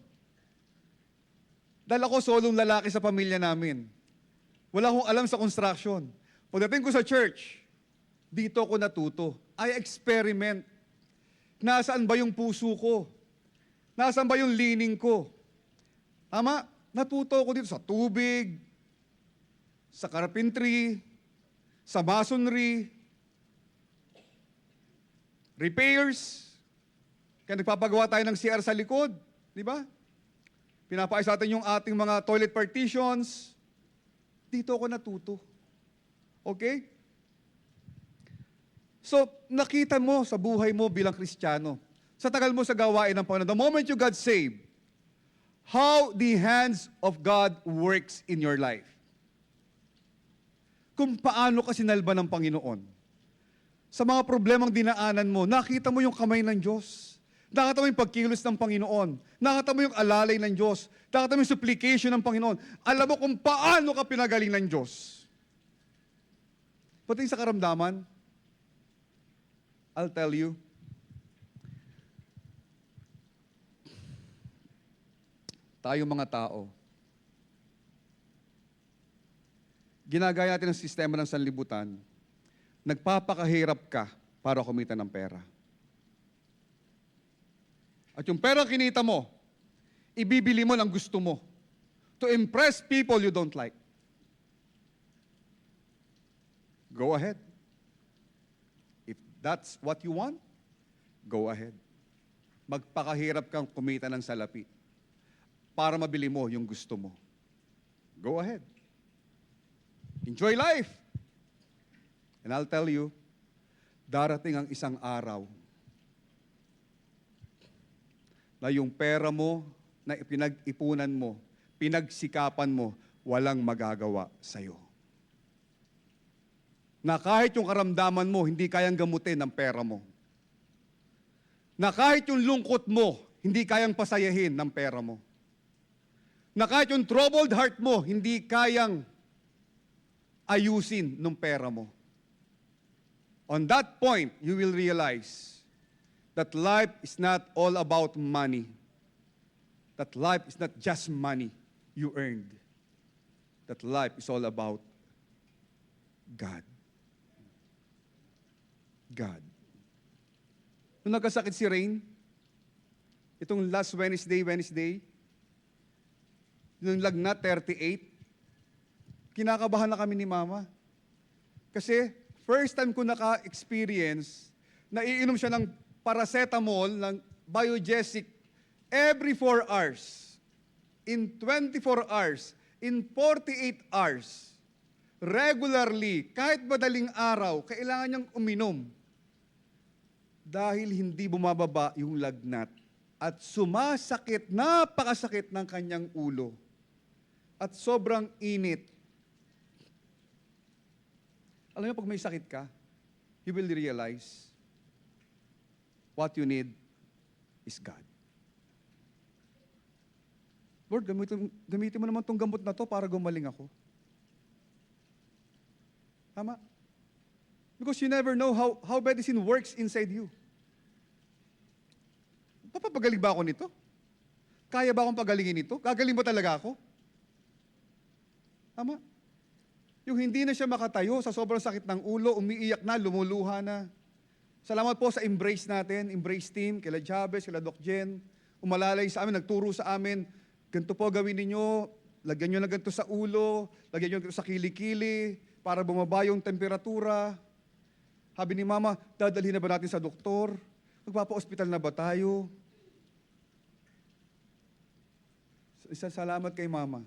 Dahil ako solong lalaki sa pamilya namin. Wala akong alam sa construction. Pagdating ko sa church, dito ako natuto. I experiment. Nasaan ba yung puso ko? Nasaan ba yung leaning ko? Tama? Natuto ako dito sa tubig, sa carpentry, sa masonry, repairs. Kaya nagpapagawa tayo ng CR sa likod. Di ba? Pinapaayos natin yung ating mga toilet partitions. Dito ako natuto. Okay? So, nakita mo sa buhay mo bilang Kristiyano, sa tagal mo sa gawain ng Panginoon, the moment you got saved, how the hands of God works in your life. Kung paano ka sinalba ng Panginoon. Sa mga problemang dinaanan mo, nakita mo yung kamay ng Diyos. Nakita mo yung pagkilos ng Panginoon. Nakita mo yung alalay ng Diyos. Nakita mo yung supplication ng Panginoon. Alam mo kung paano ka pinagaling ng Diyos. Pati sa karamdaman, I'll tell you, tayong mga tao, ginagaya natin ang sistema ng sanlibutan, nagpapakahirap ka para kumita ng pera. At yung pera kinita mo, ibibili mo ng gusto mo to impress people you don't like. Go ahead. If that's what you want, go ahead. Magpakahirap kang kumita ng salapi para mabili mo yung gusto mo. Go ahead. Enjoy life. And I'll tell you, darating ang isang araw na yung pera mo, na pinag-ipunan mo, pinagsikapan mo, walang magagawa sa'yo. Na kahit yung karamdaman mo, hindi kayang gamutin ng pera mo. Na kahit yung lungkot mo, hindi kayang pasayahin ng pera mo. Na kahit yung troubled heart mo, hindi kayang ayusin ng pera mo. On that point, you will realize that life is not all about money. That life is not just money you earned. That life is all about God. God. Nung nagkasakit si Rain, itong last Wednesday, nung lagnat 38, kinakabahan na kami ni Mama. Kasi first time ko naka-experience, naiinom siya ng paracetamol, ng Biogesic, every 4 hours, in 24 hours, in 48 hours, regularly, kahit madaling araw, kailangan niyang uminom. Dahil hindi bumababa yung lagnat at sumasakit, napakasakit ng kanyang ulo at sobrang init. Alam niyo, pag may sakit ka, you will realize what you need is God. Lord, gamitin mo naman itong gamot na to para gumaling ako. Tama? Because you never know how medicine works inside you. Papapagaling ba ako nito? Kaya ba akong pagalingin ito? Gagaling ba talaga ako? Tama? Yung hindi na siya makatayo sa sobrang sakit ng ulo, umiiyak na, lumuluha na. Salamat po sa Embrace natin, Embrace team, kila Chavez, kila Doc Jen, umalalay sa amin, nagturo sa amin, ganito po gawin ninyo, lagyan nyo na ganito sa ulo, lagyan nyo ganito sa kilikili, para bumaba yung temperatura. Sabi ni Mama, dadalhin na ba natin sa doktor? Magpapa-hospital na ba tayo? Salamat kay Mama.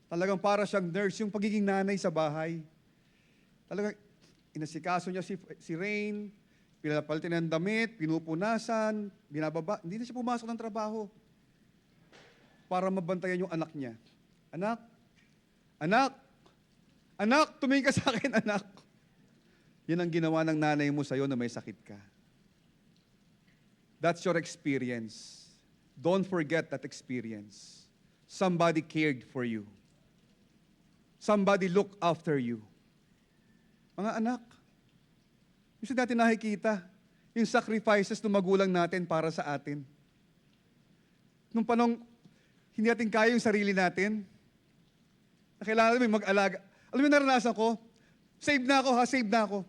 Talagang para siyang nurse, yung pagiging nanay sa bahay. Talagang inasikaso niya si Rain, pinapalitin ng damit, pinupunasan, binababa. Hindi na siya pumasok ng trabaho para mabantayan yung anak niya. Anak, tumingin ka sa akin, anak. Yan ang ginawa ng nanay mo sa'yo na may sakit ka. That's your experience. Don't forget that experience. Somebody cared for you. Somebody looked after you. Mga anak, yung natin nakikita, yung sacrifices ng magulang natin para sa atin. Nung panong hindi natin kaya yung sarili natin. Na kailangan namin mag-alaga. Alam mo, naranasan ko, save na ako ha, save na ako.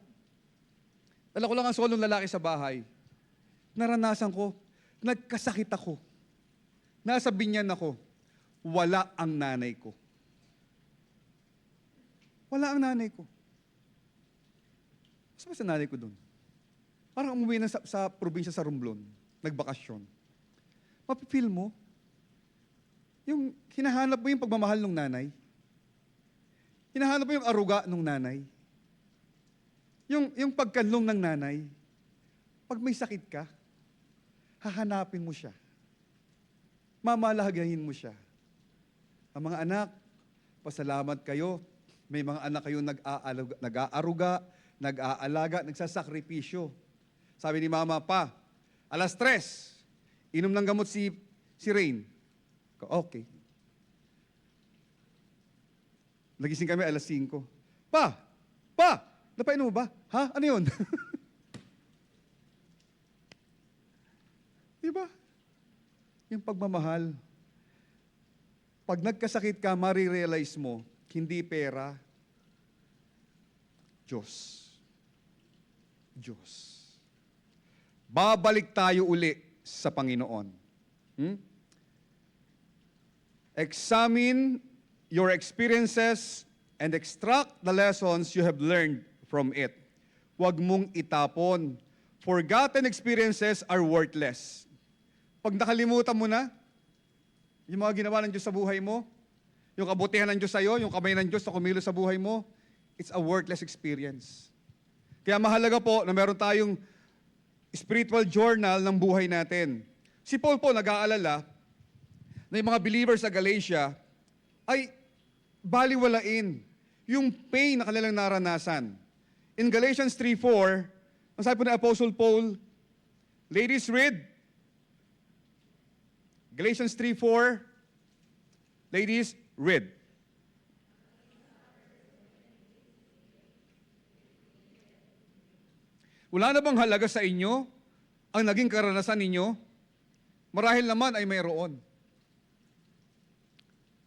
Dala ko lang ang solong lalaki sa bahay. Naranasan ko, nagkasakit ako. Nasa binyan ako. Wala ang nanay ko. Wala ang nanay ko. Saan ba sa nanay ko doon? Parang umuwi na sa probinsya sa Romblon. Nagbakasyon. Mapipil mo, yung hinahanap mo yung pagmamahal ng nanay. Hinahanap mo yung aruga ng nanay. Yung pagkanlong ng nanay. Pag may sakit ka, hahanapin mo siya. Mamalahagahin mo siya. Ang mga anak, pasalamat kayo. May mga anak kayo nag-aaruga, nag-aalaga, nagsasakripisyo. Sabi ni Mama, Pa, 3:00, inom ng gamot si Rain. Okay. Nagising kami 5:00. Pa, napainom mo ba? Ha? Ano yun? Diba? Yung pagmamahal. Pag nagkasakit ka, marirealize mo, hindi pera, Diyos. Diyos. Babalik tayo uli sa Panginoon. Examine your experiences and extract the lessons you have learned from it. Huwag mong itapon. Forgotten experiences are worthless. Pag nakalimutan mo na, yung mga ginawa ng Diyos sa buhay mo, yung kabutihan ng Diyos sa iyo, yung kamay ng Diyos na kumilos sa buhay mo, it's a worthless experience. Kaya mahalaga po na meron tayong spiritual journal ng buhay natin. Si Paul po nag-aalala na yung mga believers sa Galatia ay baliwalain yung pain na kanilang naranasan. In Galatians 3:4, ang sabi po ni Apostle Paul, ladies read, Galatians 3:4, ladies read. Wala na bang halaga sa inyo ang naging karanasan ninyo? Marahil naman ay mayroon.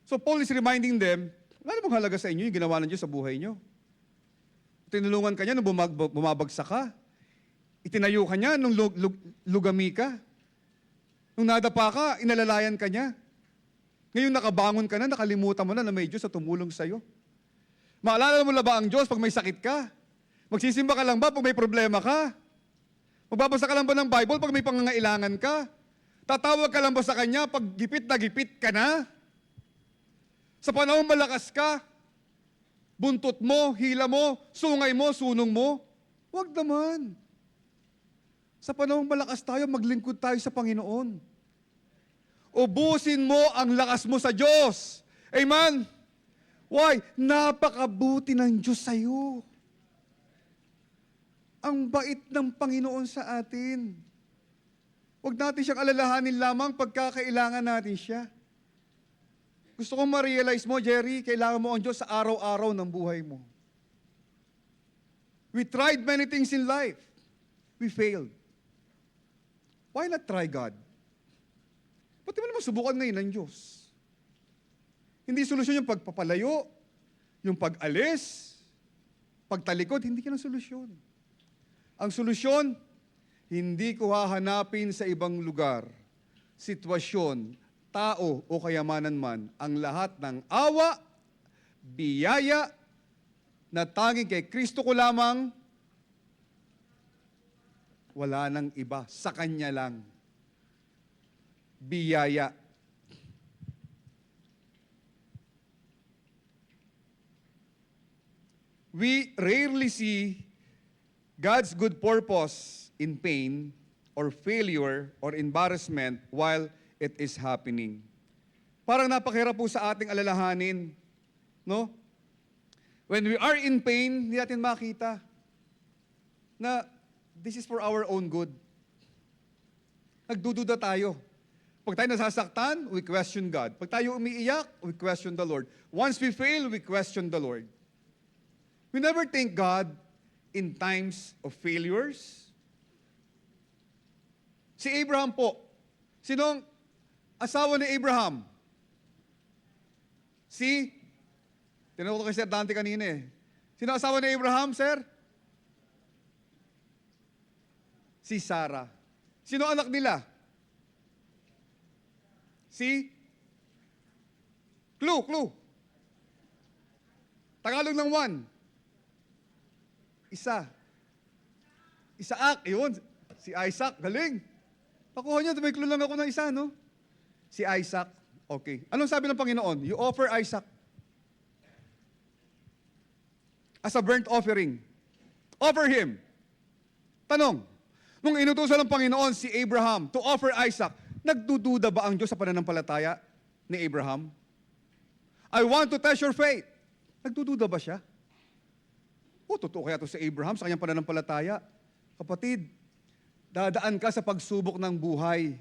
So Paul is reminding them, wala na bang halaga sa inyo yung ginawa ng Diyos sa buhay nyo? Tinulungan ka niya nung bumabagsak ka. Itinayo ka niya nung lugami ka. Nung nadapa ka, inalalayan ka niya. Ngayon nakabangon ka na, nakalimutan mo na may Diyos na tumulong sa'yo. Maalala mo na ba ang Diyos pag may sakit ka? Magsisimba ka lang ba pag may problema ka? Magbabasa ka lang ba ng Bible pag may pangangailangan ka? Tatawag ka lang ba sa Kanya pag gipit na gipit ka na? Sa panahon malakas ka, buntot mo, hila mo, sungay mo, sunong mo? Huwag naman. Sa panahon malakas tayo, maglingkod tayo sa Panginoon. Ubusin mo ang lakas mo sa Diyos. Amen? Why? Napakabuti ng Diyos sa iyo. Ang bait ng Panginoon sa atin. Huwag natin siyang alalahanin lamang pagkakailangan natin siya. Gusto kong ma-realize mo, Jerry, kailangan mo ang Diyos sa araw-araw ng buhay mo. We tried many things in life. We failed. Why not try God? Ba't mo naman subukan ngayon ng Diyos? Hindi solusyon yung pagpapalayo, yung pag-alis, pagtalikod, hindi yan ang solusyon. Ang solusyon, hindi ko hahanapin sa ibang lugar, sitwasyon, tao o kayamanan man, ang lahat ng awa, biyaya, na tanging kay Kristo ko lamang, wala nang iba, sa Kanya lang. Biyaya. We rarely see God's good purpose in pain or failure or embarrassment while it is happening. Parang napakahirap po sa ating alalahanin, no? When we are in pain, hindi natin makita na this is for our own good. Nagdududa tayo. Pag tayo nasasaktan, we question God. Pag tayo umiiyak, we question the Lord. Once we fail, we question the Lord. We never thank God in times of failures. Si Abraham po, sinong asawa ni Abraham? tinanong ko kay Sir Dante kanina eh. Sino asawa ni Abraham, Sir? Si Sarah. Sino anak nila? Clue. Tagalog ng one. Isa. Isaac, yun. Si Isaac, galing. Pakuha niyo, may clue lang ako ng isa, no? Si Isaac. Okay. Anong sabi ng Panginoon? You offer Isaac as a burnt offering. Offer him. Tanong, nung inutusan ng Panginoon si Abraham to offer Isaac, nagdududa ba ang Diyos sa pananampalataya ni Abraham? I want to test your faith. Nagdududa ba siya? Totoo kaya ito si Abraham sa kanyang pananampalataya. Kapatid, dadaan ka sa pagsubok ng buhay,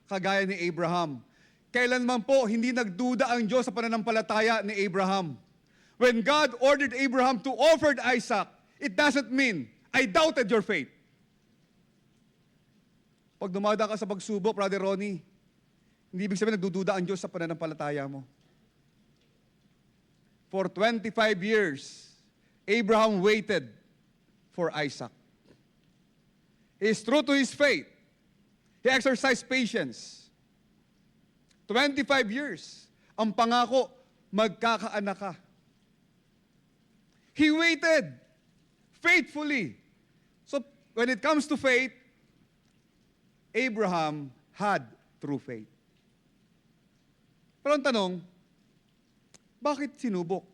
kagaya ni Abraham. Kailanman po, hindi nagduda ang Diyos sa pananampalataya ni Abraham. When God ordered Abraham to offer Isaac, it doesn't mean, I doubted your faith. Pag dumada ka sa pagsubok, Brother Ronnie, hindi ibig sabihin nagdududa ang Diyos sa pananampalataya mo. For 25 years, Abraham waited for Isaac. He is true to his faith. He exercised patience. 25 years. Ang pangako, magkakaanak ka. He waited faithfully. So, when it comes to faith, Abraham had true faith. Pero ang tanong, bakit sinubok?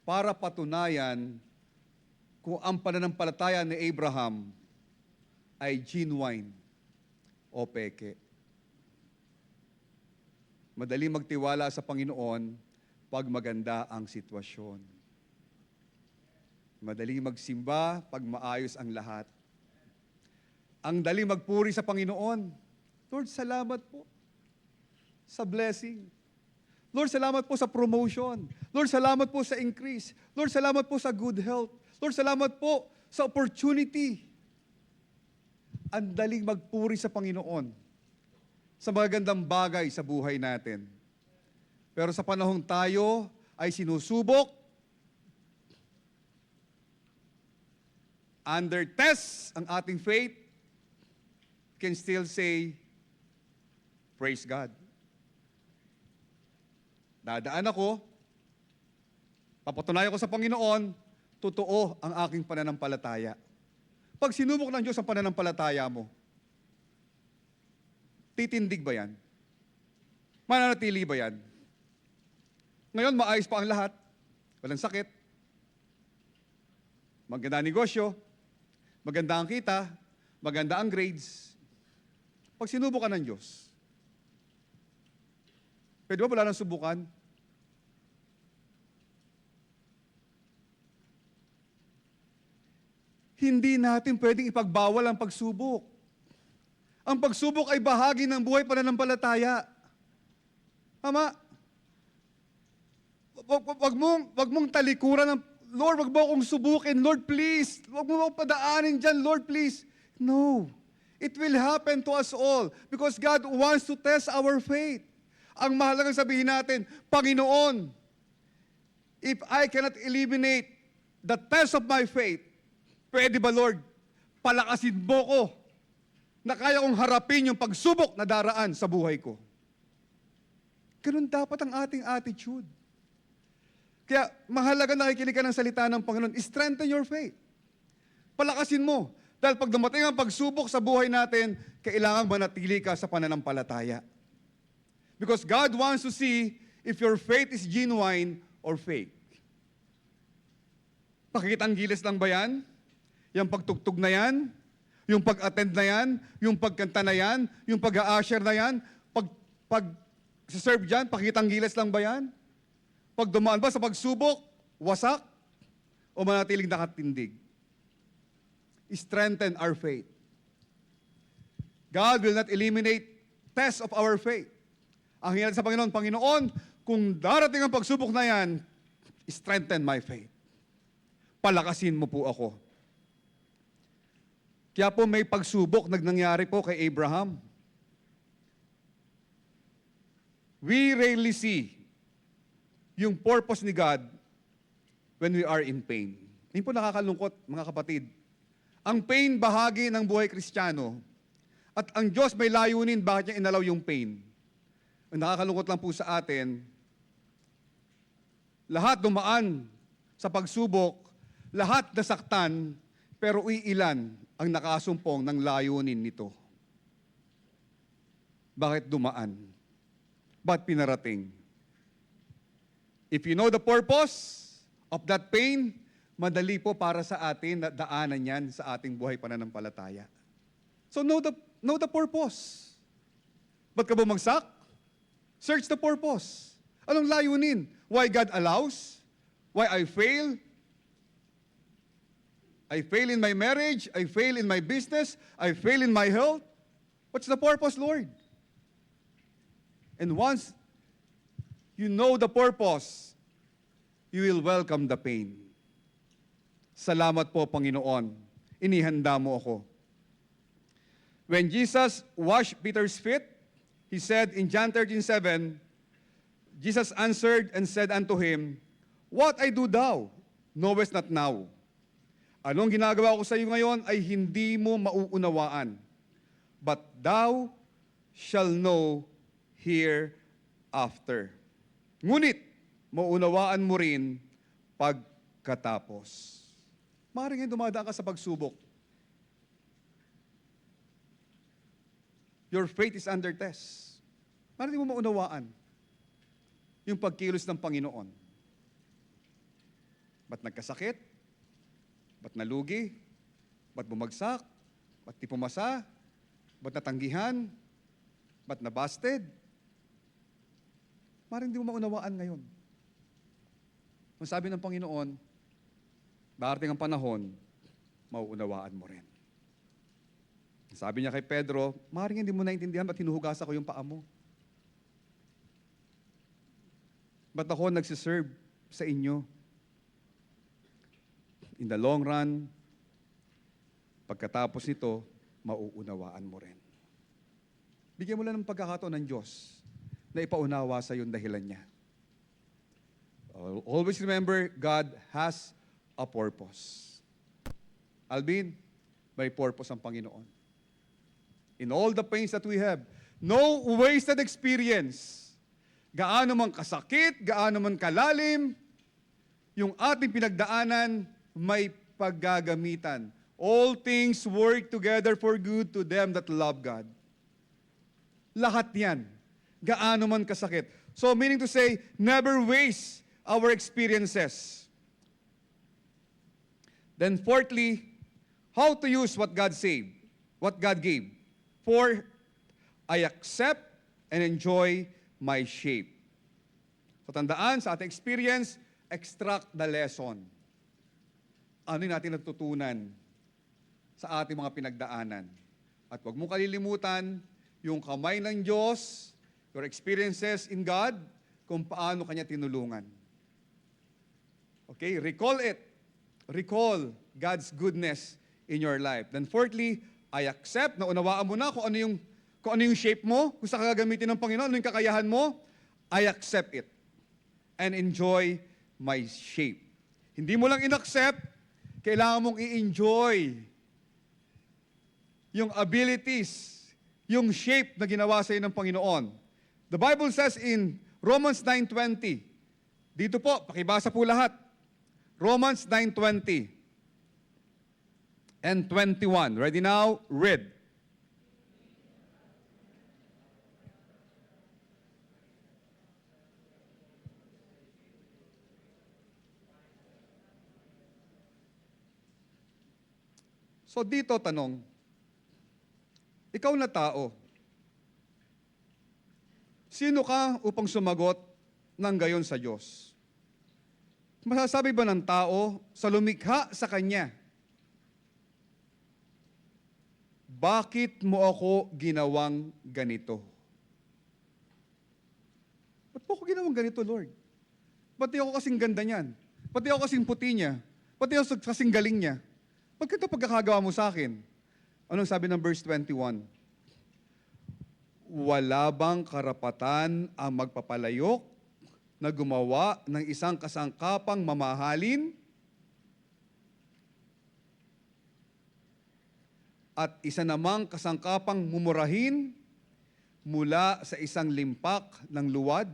Para patunayan kung ang pananampalataya ni Abraham ay genuine o peke. Madali magtiwala sa Panginoon pag maganda ang sitwasyon. Madali magsimba pag maayos ang lahat. Ang dali magpuri sa Panginoon. Lord, salamat po sa blessing. Lord, salamat po sa promotion. Lord, salamat po sa increase. Lord, salamat po sa good health. Lord, salamat po sa opportunity. Ang daling magpuri sa Panginoon sa magagandang bagay sa buhay natin. Pero sa panahong tayo ay sinusubok, under test ang ating faith, can still say, praise God. Dadaan ako, papatunayan ko sa Panginoon, totoo ang aking pananampalataya. Pag sinubok ng Diyos ang pananampalataya mo, titindig ba yan? Mananatili ba yan? Ngayon, maayos pa ang lahat. Walang sakit. Maganda ang negosyo. Maganda ang kita. Maganda ang grades. Pag sinubok ka ng Diyos, pwede ba wala nang subukan? Hindi natin pwedeng ipagbawal ang pagsubok. Ang pagsubok ay bahagi ng buhay pananampalataya. Tama? Wag mong talikuran ng, Lord, wag mo akong subukin. Lord, please. Wag mo akong padaanin dyan. Lord, please. No. It will happen to us all because God wants to test our faith. Ang mahalagang sabihin natin, Panginoon, if I cannot eliminate the test of my faith, pwede ba, Lord, palakasin mo ko na kaya kong harapin yung pagsubok na daraan sa buhay ko? Ganun dapat ang ating attitude. Kaya mahalaga nakikinig ka ng salita ng Panginoon, strengthen your faith. Palakasin mo. Dahil pag dumating ang pagsubok sa buhay natin, kailangan manatili ka sa pananampalataya. Because God wants to see if your faith is genuine or fake. Pakitang gilis lang ba yan? Yung pagtugtog na yan? Yung pag-attend na yan? Yung pagkanta na yan? Yung pag-a-usher na yan? Pag-serve dyan, pakitang gilis lang ba yan? Pag dumaan ba sa pagsubok, wasak? O manatiling nakatindig? Strengthen our faith. God will not eliminate tests of our faith. Ang hinala sa Panginoon, Panginoon, kung darating ang pagsubok na yan, strengthen my faith. Palakasin mo po ako. Kaya po may pagsubok nangyari po kay Abraham. We rarely see yung purpose ni God when we are in pain. Hindi po nakakalungkot, mga kapatid. Ang pain, bahagi ng buhay Kristiyano. At ang Diyos may layunin, bakit niya inalaw yung pain? Ang nakakalungkot lang po sa atin, lahat dumaan sa pagsubok, lahat nasaktan, pero iilan ang nakasumpong ng layunin nito. Bakit dumaan? Bakit pinarating? If you know the purpose of that pain, madali po para sa atin na daanan yan sa ating buhay pananampalataya. So know the purpose. Ba't ka bumagsak? Search the purpose. Anong layunin? Why God allows? Why I fail? I fail in my marriage. I fail in my business. I fail in my health. What's the purpose, Lord? And once you know the purpose, you will welcome the pain. Salamat po, Panginoon. Inihanda mo ako. When Jesus washed Peter's feet, he said in John 13:7, Jesus answered and said unto him, What I do thou knowest not now. Anong ginagawa ko sa iyo ngayon ay hindi mo mauunawaan. But thou shall know hereafter. Ngunit, mauunawaan mo rin pagkatapos. Maaaring ngayon dumadaan ka sa pagsubok. Your faith is under test. Maaaring mo maunawaan yung pagkilos ng Panginoon. Ba't nagkasakit? Ba't nalugi? Ba't bumagsak? Ba't di pumasa? Ba't natanggihan? Ba't nabasted? Maaaring hindi mo maunawaan ngayon. Ang sabi ng Panginoon, darating ang panahon, mauunawaan mo rin. Sabi niya kay Pedro, maaaring hindi mo naintindihan ba't hinuhugasan ko yung paa mo? Ba't ako nagsiserve sa inyo? In the long run, pagkatapos nito, mauunawaan mo rin. Bigyan mo lang ng pagkakataon ng Diyos na ipaunawa sa yung dahilan niya. Always remember, God has a purpose. Alvin, may purpose ang Panginoon. In all the pains that we have, no wasted experience. Gaano man kasakit, gaano man kalalim, yung ating pinagdaanan, may paggagamitan. All things work together for good to them that love God. Lahat yan. Gaano man kasakit. So meaning to say, never waste our experiences. Then fourthly, how to use what God saved, what God gave. For I accept and enjoy my shape. So tandaan sa ating experience, extract the lesson. Ano yung natin natutunan sa ating mga pinagdaanan? At huwag mong kalilimutan yung kamay ng Diyos, your experiences in God, kung paano Kanya tinulungan. Okay, recall it. Recall God's goodness in your life. Then fourthly, I accept, na unawaan mo na kung ano yung shape mo, kung saan gagamitin ng Panginoon, ano yung kakayahan mo, I accept it and enjoy my shape. Hindi mo lang in-accept, kailangan mong i-enjoy yung abilities, yung shape na ginawa sa iyo ng Panginoon. The Bible says in Romans 9:20, dito po, pakibasa po lahat. Romans 9:20 and 21. Ready now? Read. So dito tanong, ikaw na tao, sino ka upang sumagot ng gayon sa Diyos? Masasabi ba ng tao sa lumikha sa Kanya, bakit mo ako ginawang ganito? Ba't mo ako ginawang ganito, Lord? Ba't di ako kasing ganda niyan? Ba't di ako kasing puti niya? Ba't di ako kasing galing niya? Ba't ito pagkakagawa mo sa akin? Anong sabi ng verse 21? Wala bang karapatan ang magpapalayok na gumawa ng isang kasangkapang mamahalin at isa namang kasangkapang mumurahin mula sa isang limpak ng luwad?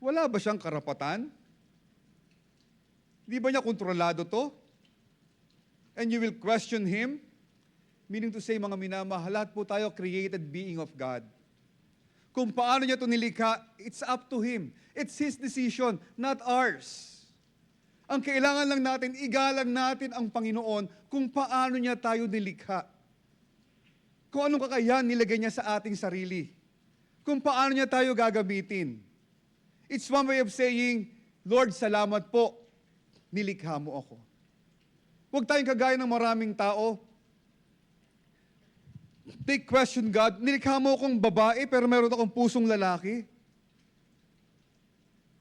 Wala ba siyang karapatan? Di ba niya kontrolado to? And you will question him? Meaning to say, mga minamahal, lahat po tayo created being of God. Kung paano niya ito nilikha, it's up to him. It's his decision, not ours. Ang kailangan lang natin, igalang natin ang Panginoon kung paano niya tayo nilikha. Kung anong kakayahan nilagay niya sa ating sarili. Kung paano niya tayo gagamitin. It's one way of saying, Lord, salamat po, nilikha mo ako. Huwag tayong kagaya ng maraming tao. They question God, nilikha mo akong babae pero meron akong pusong lalaki.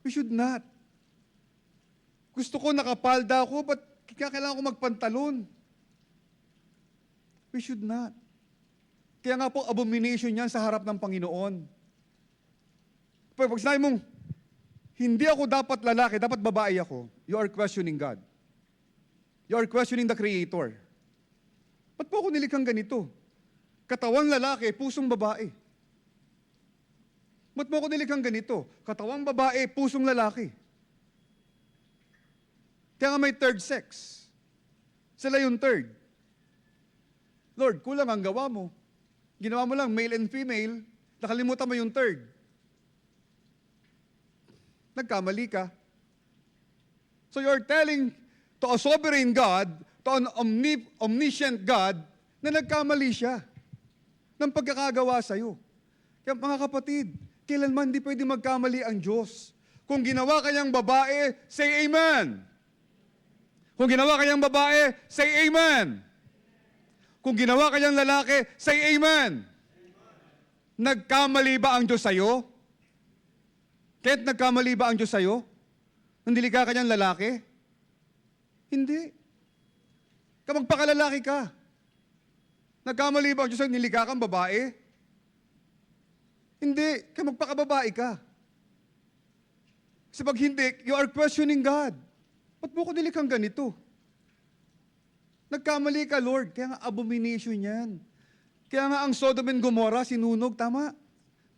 We should not. Gusto ko nakapalda ako, ba't kailangan ko magpantalon? We should not. Kaya nga po, abomination yan sa harap ng Panginoon. Pag sinabi mong, hindi ako dapat lalaki, dapat babae ako, you are questioning God. You are questioning the Creator. Ba't po ako nilikhang ganito? Katawang lalaki, pusong babae. Ba't mo ako nilikhang ganito? Katawang babae, pusong lalaki. Kaya nga may third sex. Sila yung third. Lord, kulang ang gawa mo. Ginawa mo lang male and female, nakalimutan mo yung third. Nagkamali ka. So you're telling to a sovereign God, to an omniscient God, na nagkamali siya ng pagkakagawa sa'yo. Kaya mga kapatid, kailanman di pwede magkamali ang Diyos. Kung ginawa kanyang babae, say amen. Kung ginawa kanyang babae, say amen. Kung ginawa kanyang lalaki, say amen. Nagkamali ba ang Diyos sa'yo? Kahit nagkamali ba ang Diyos sa'yo? Nung nilikha kanyang lalaki? Hindi. Kapag pakalalaki ka, nagkamali ba ang Diyos sa'yo, nilikha kang babae? Hindi. Kapag magpakababae ka. Kasi pag hindi, you are questioning God. Ba't mo ko nilikhang ganito? Nagkamali ka, Lord. Kaya nga abomination yan. Kaya nga ang Sodom and Gomorrah sinunog, tama?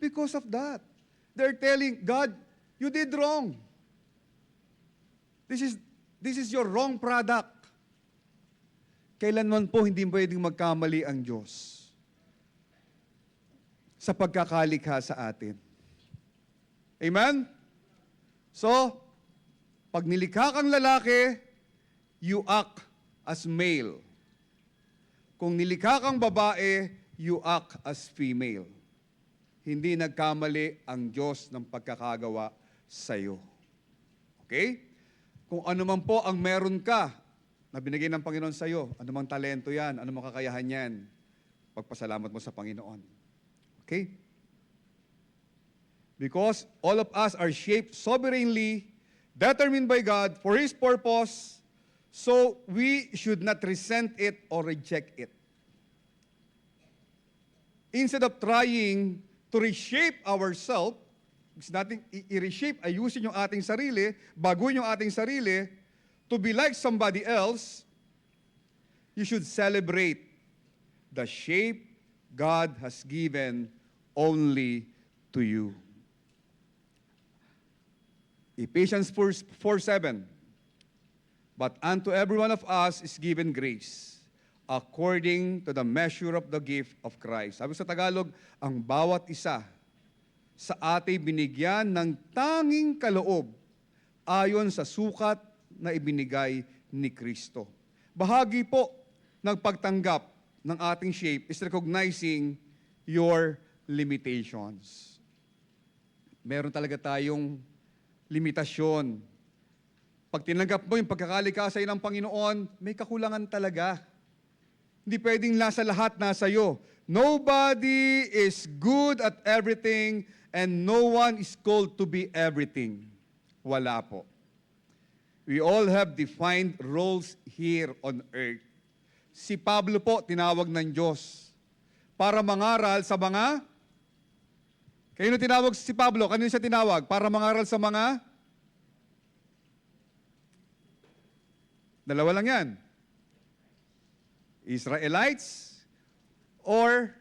Because of that. They're telling, God, you did wrong. This is your wrong product. Kailanman po hindi pwedeng magkamali ang Diyos sa pagkakalikha sa atin. Amen? So, pag nilikha kang lalaki, you act as male. Kung nilikha kang babae, you act as female. Hindi nagkamali ang Diyos ng pagkakagawa sa iyo. Okay? Kung ano man po ang meron ka na binigay ng Panginoon sa iyo, anumang talento yan, anumang kakayahan yan, pagpasalamat mo sa Panginoon. Okay? Because all of us are shaped sovereignly, determined by God for His purpose, so we should not resent it or reject it. Instead of trying to reshape ourselves, gusto natin i-reshape, ayusin yung ating sarili, baguhin yung ating sarili, to be like somebody else, you should celebrate the shape God has given only to you. Ephesians 4:7. But unto every one of us is given grace, according to the measure of the gift of Christ. Sabi sa Tagalog, ang bawat isa sa ating binigyan ng tanging kaloob ayon sa sukat na ibinigay ni Kristo. Bahagi po ng pagtanggap ng ating shape is recognizing your limitations. Meron talaga tayong limitasyon. Pag tinanggap mo yung pagkakalikha sa'yo ng Panginoon, may kakulangan talaga. Hindi pwedeng nasa lahat nasa iyo. Nobody is good at everything and no one is called to be everything. Wala po. We all have defined roles here on earth. Si Pablo po, tinawag ng Diyos para mangaral sa mga Kanino tinawag si Pablo? Kanino siya tinawag? Para mangaral sa mga? Dalawa lang yan. Israelites or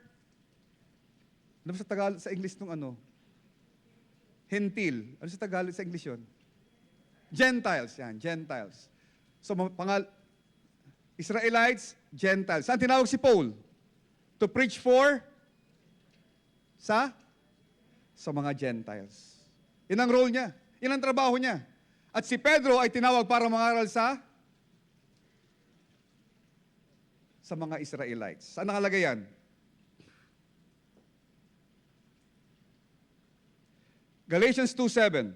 ano sa Tagalog, sa English nung ano? Hentil. Ano sa Tagalog, sa English yun? Gentiles, yan, Gentiles. So, Israelites, Gentiles. Saan tinawag si Paul? To preach for? Sa mga Gentiles. Yan ang role niya. Yan ang trabaho niya. At si Pedro ay tinawag para mangaral sa mga Israelites. Saan nakalagay yan? Galatians 2:7.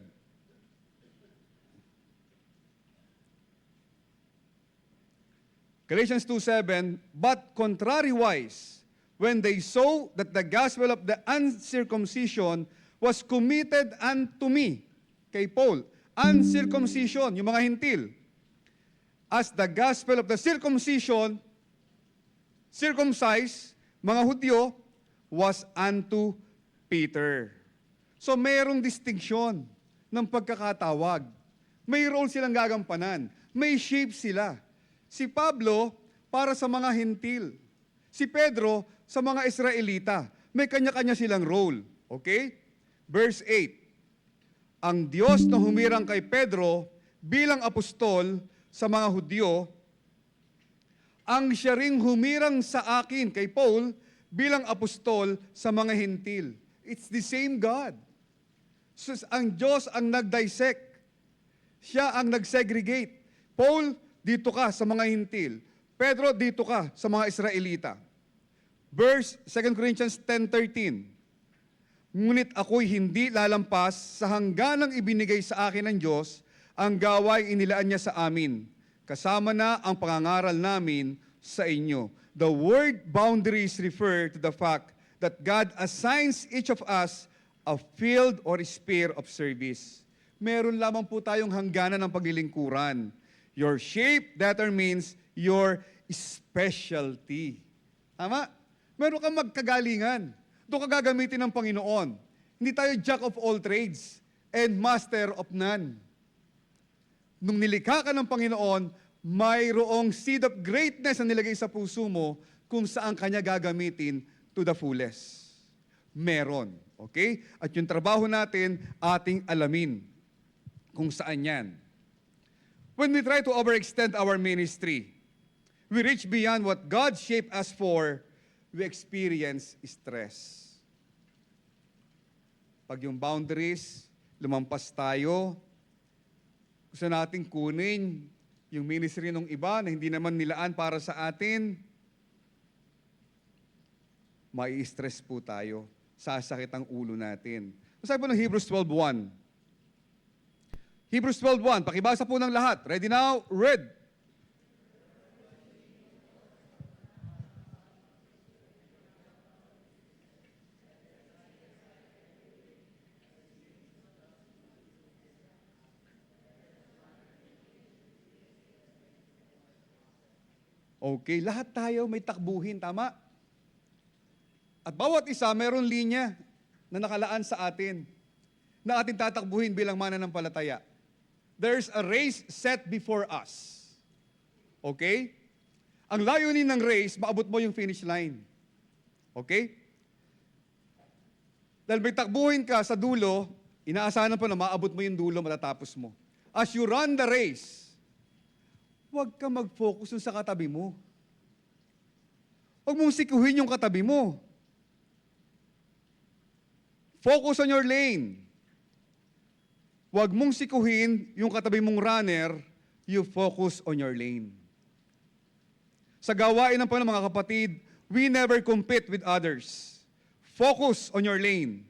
Galatians 2:7, but contrariwise, when they saw that the gospel of the uncircumcision was committed unto me, kay Paul, uncircumcision, yung mga hintil, as the gospel of the circumcision, circumcised, mga Hudyo, was unto Peter. So mayroong distinction ng pagkakatawag. May role silang gagampanan. May shape sila. Si Pablo, para sa mga hintil. Si Pedro, sa mga Israelita. May kanya-kanya silang role. Okay? Verse 8. Ang Diyos na humirang kay Pedro bilang apostol sa mga Hudyo, ang siya ring humirang sa akin, kay Paul, bilang apostol sa mga hintil. It's the same God. So, ang Diyos ang nag-dissect. Siya ang nag-segregate. Paul, dito ka sa mga hintil. Pedro, dito ka sa mga Israelita. Verse 2 Corinthians 10:13. Ngunit ako'y hindi lalampas sa hangganang ibinigay sa akin ng Diyos ang gawaing inilaan niya sa amin. Kasama na ang pangangaral namin sa inyo. The word boundaries refer to the fact that God assigns each of us a field or sphere of service. Meron lamang po tayong hangganan ng paglilingkuran. Your shape determines your specialty. Tama? Meron kang magkagalingan. Doon ka gagamitin ng Panginoon. Hindi tayo jack of all trades and master of none. Nung nilikha ka ng Panginoon, mayroong seed of greatness na nilagay sa puso mo kung saan kanya gagamitin to the fullest. Meron. Okay? At yung trabaho natin, ating alamin kung saan yan. When we try to overextend our ministry, we reach beyond what God shaped us for, we experience stress. Pag yung boundaries, lumampas tayo, gusto nating kunin yung ministry ng iba na hindi naman nilaan para sa atin, mai-stress po tayo. Sasakit ang ulo natin. Sabi po ng Hebrews 12:1. Hebrews 12:1. Pakibasa po ng lahat. Ready now? Read. Okay, lahat tayo may takbuhin, tama? At bawat isa mayroon linya na nakalaan sa atin na ating tatakbuhin bilang mananampalataya. There's a race set before us. Okay? Ang layunin ng race, maabot mo yung finish line. Okay? Dahil may takbuhin ka sa dulo, inaasahan pa na maabot mo yung dulo, matatapos mo. As you run the race, huwag ka mag-focus sa katabi mo. Huwag mong sikuhin yung katabi mo. Focus on your lane. Huwag mong sikuhin yung katabi mong runner, you focus on your lane. Sa gawain ng Panginoon, mga kapatid, we never compete with others. Focus on your lane.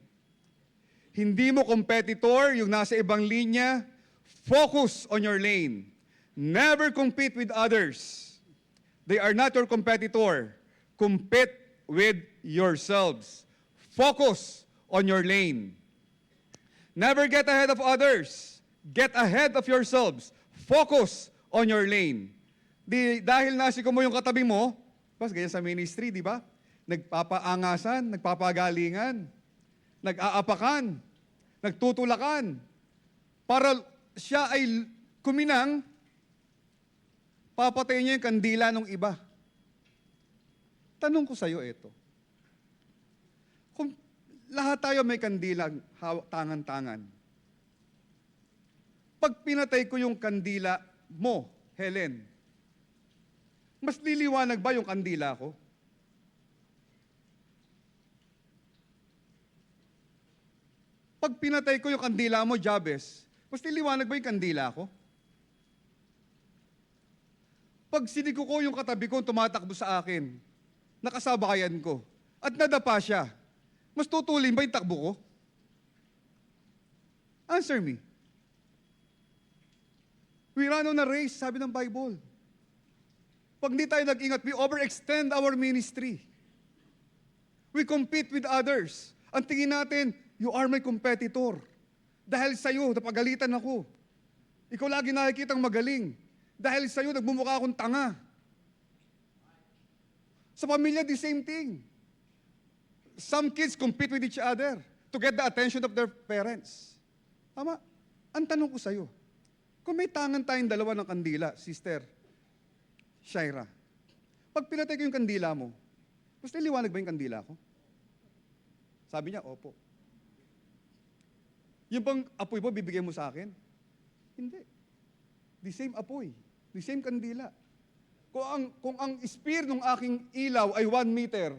Hindi mo competitor yung nasa ibang linya, focus on your lane. Never compete with others. They are not your competitor. Compete with yourselves. Focus on your lane. Never get ahead of others. Get ahead of yourselves. Focus on your lane. Dahil nasiko mo yung katabi mo, pas ganyan sa ministry, di ba? Nagpapaangasan, nagpapagalingan. nag-aapakan, nagtutulakan, para siya ay kuminang, papatayin niya yung kandila ng iba. Tanong ko sa iyo ito. Kung lahat tayo may kandila, tangan-tangan, pag pinatay ko yung kandila mo, Helen, mas liliwanag ba yung kandila ko? Pag pinatay ko yung kandila mo, Jabez, mas liliwanag ba yung kandila ko? Pag sinigo ko yung katabi ko, tumatakbo sa akin, nakasabayan ko, at nadapa siya, mas tutulin ba yung takbo ko? Answer me. We run on a race, sabi ng Bible. Pag di tayo nag-ingat, we overextend our ministry. We compete with others. Ang tingin natin, you are my competitor. Dahil sa'yo, napagalitan ako. Ikaw lagi nakikitang magaling. Dahil sa'yo, nagmumukha akong tanga. Sa pamilya, the same thing. Some kids compete with each other to get the attention of their parents. Tama? Ang tanong ko sa'yo, kung may tangan tayong dalawa ng kandila, sister, Shaira, pag pinatay ko yung kandila mo, mas niliwanag ba yung kandila ko? Sabi niya, opo. Yung bang apoy mo, bibigay mo sa akin? Hindi. The same apoy. The same kandila. Kung ang spear ng aking ilaw ay 1 meter,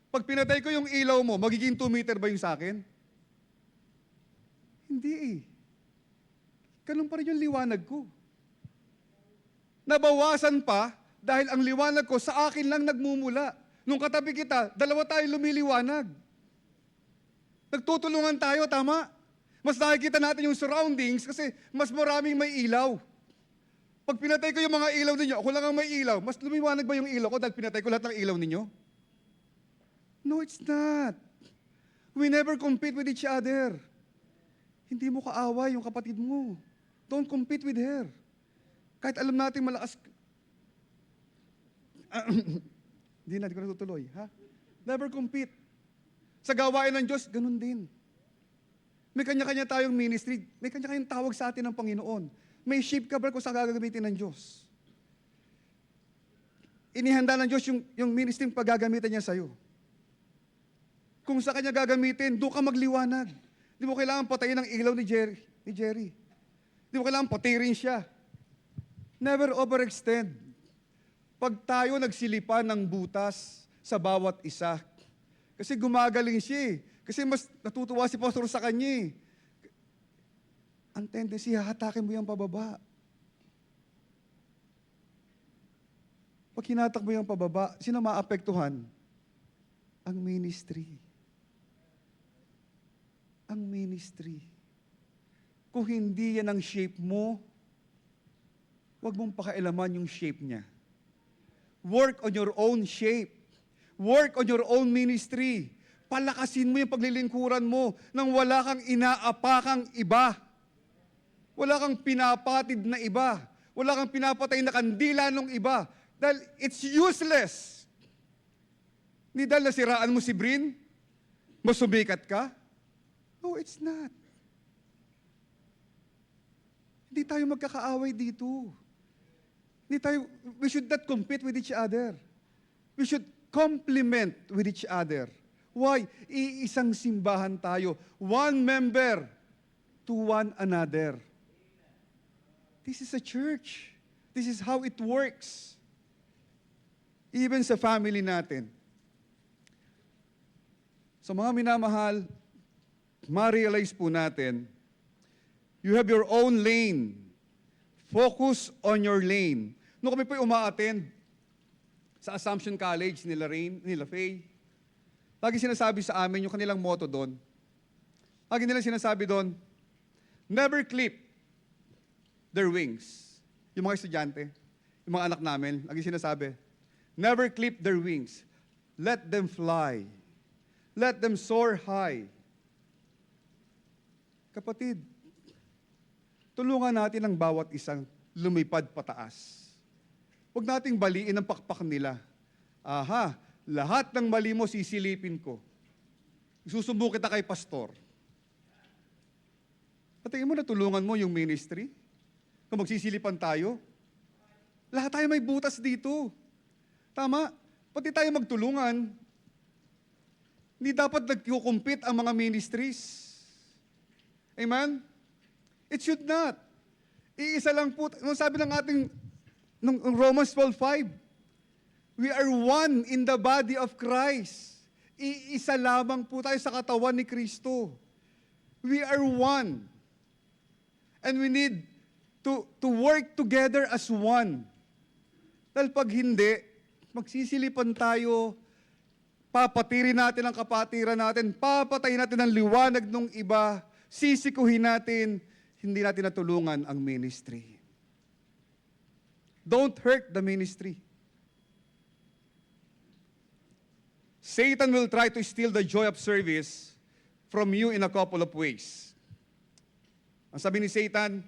pag pinatay ko yung ilaw mo, magiging 2 meter ba yung sa akin? Hindi eh. Ganun pa rin yung liwanag ko. Nabawasan pa dahil ang liwanag ko sa akin lang nagmumula. Nung katabi kita, dalawa tayo lumiliwanag. Nagtutulungan tayo, tama? Mas nakikita natin yung surroundings kasi mas maraming may ilaw. Pag pinatay ko yung mga ilaw ninyo, ako lang ang may ilaw, mas lumiwanag ba yung ilaw ko dahil pinatay ko lahat ng ilaw ninyo? No, it's not. We never compete with each other. Hindi mo kaaway yung kapatid mo. Don't compete with her. Kahit alam natin malakas. Hindi ko natutuloy. Ha? Never compete. Sa gawain ng Diyos, ganun din. May kanya-kanya tayong ministry. May kanya-kanyang tawag sa atin ng Panginoon. May sheep cover kung saan gagamitin ng Diyos. Inihanda ng Diyos yung ministry paggagamitan niya sa'yo. Kung sa kanya gagamitin, doon ka magliwanag. Di mo kailangan patayin ang ilaw ni Jerry. Di mo kailangan patirin siya. Never overextend. Pag tayo nagsilipan ng butas sa bawat isa, kasi gumagaling siya eh. Kasi mas natutuwa si pastor sa kanya eh. Ang tendency, hahatakin mo yung pababa. Pag hinatak mo yung pababa, sino maapektuhan? Ang ministry. Ang ministry. Kung hindi yan ang shape mo, huwag mong pakailaman yung shape niya. Work on your own shape. Work on your own ministry. Palakasin mo yung paglilingkuran mo nang wala kang inaapakang iba. Wala kang pinapatid na iba. Wala kang pinapatay na kandila ng iba. Dahil it's useless. Hindi dahil nasiraan mo si Brin, mas sumikat ka? No, it's not. Hindi tayo magkakaaway dito. We should not compete with each other. We should complement with each other. Why? Iisang simbahan tayo. One member to one another. This is a church. This is how it works. Even sa family natin. So mga minamahal, ma-realize po natin, you have your own lane. Focus on your lane. Noong kami po umaattend sa Assumption College nila Faye, lagi sinasabi sa amin yung kanilang motto doon. Lagi nilang sinasabi doon, never clip their wings. Yung mga estudyante, yung mga anak namin, lagi sinasabi, never clip their wings. Let them fly. Let them soar high. Kapatid, tulungan natin ang bawat isang lumipad pataas. Huwag nating baliin ang pakpak nila. Aha, lahat ng mali mo sisilipin ko. Isusumbo kita kay pastor. Patingin mo, natulungan mo yung ministry? Kung magsisilipan tayo, lahat tayo may butas dito. Tama? Pati tayo magtulungan. Hindi dapat nagkukumpit ang mga ministries. Amen? It should not. Iisa lang po. Nung sabi ng ating nung Romans 12:5, we are one in the body of Christ. Iisa lamang po tayo sa katawan ni Kristo. We are one. And we need to work together as one. Dahil pag hindi, magsisilipan tayo, papatirin natin ang kapatiran natin, papatayin natin ang liwanag ng iba, sisikuhin natin, hindi natin natulungan ang ministry. Don't hurt the ministry. Satan will try to steal the joy of service from you in a couple of ways. Ang sabi ni Satan,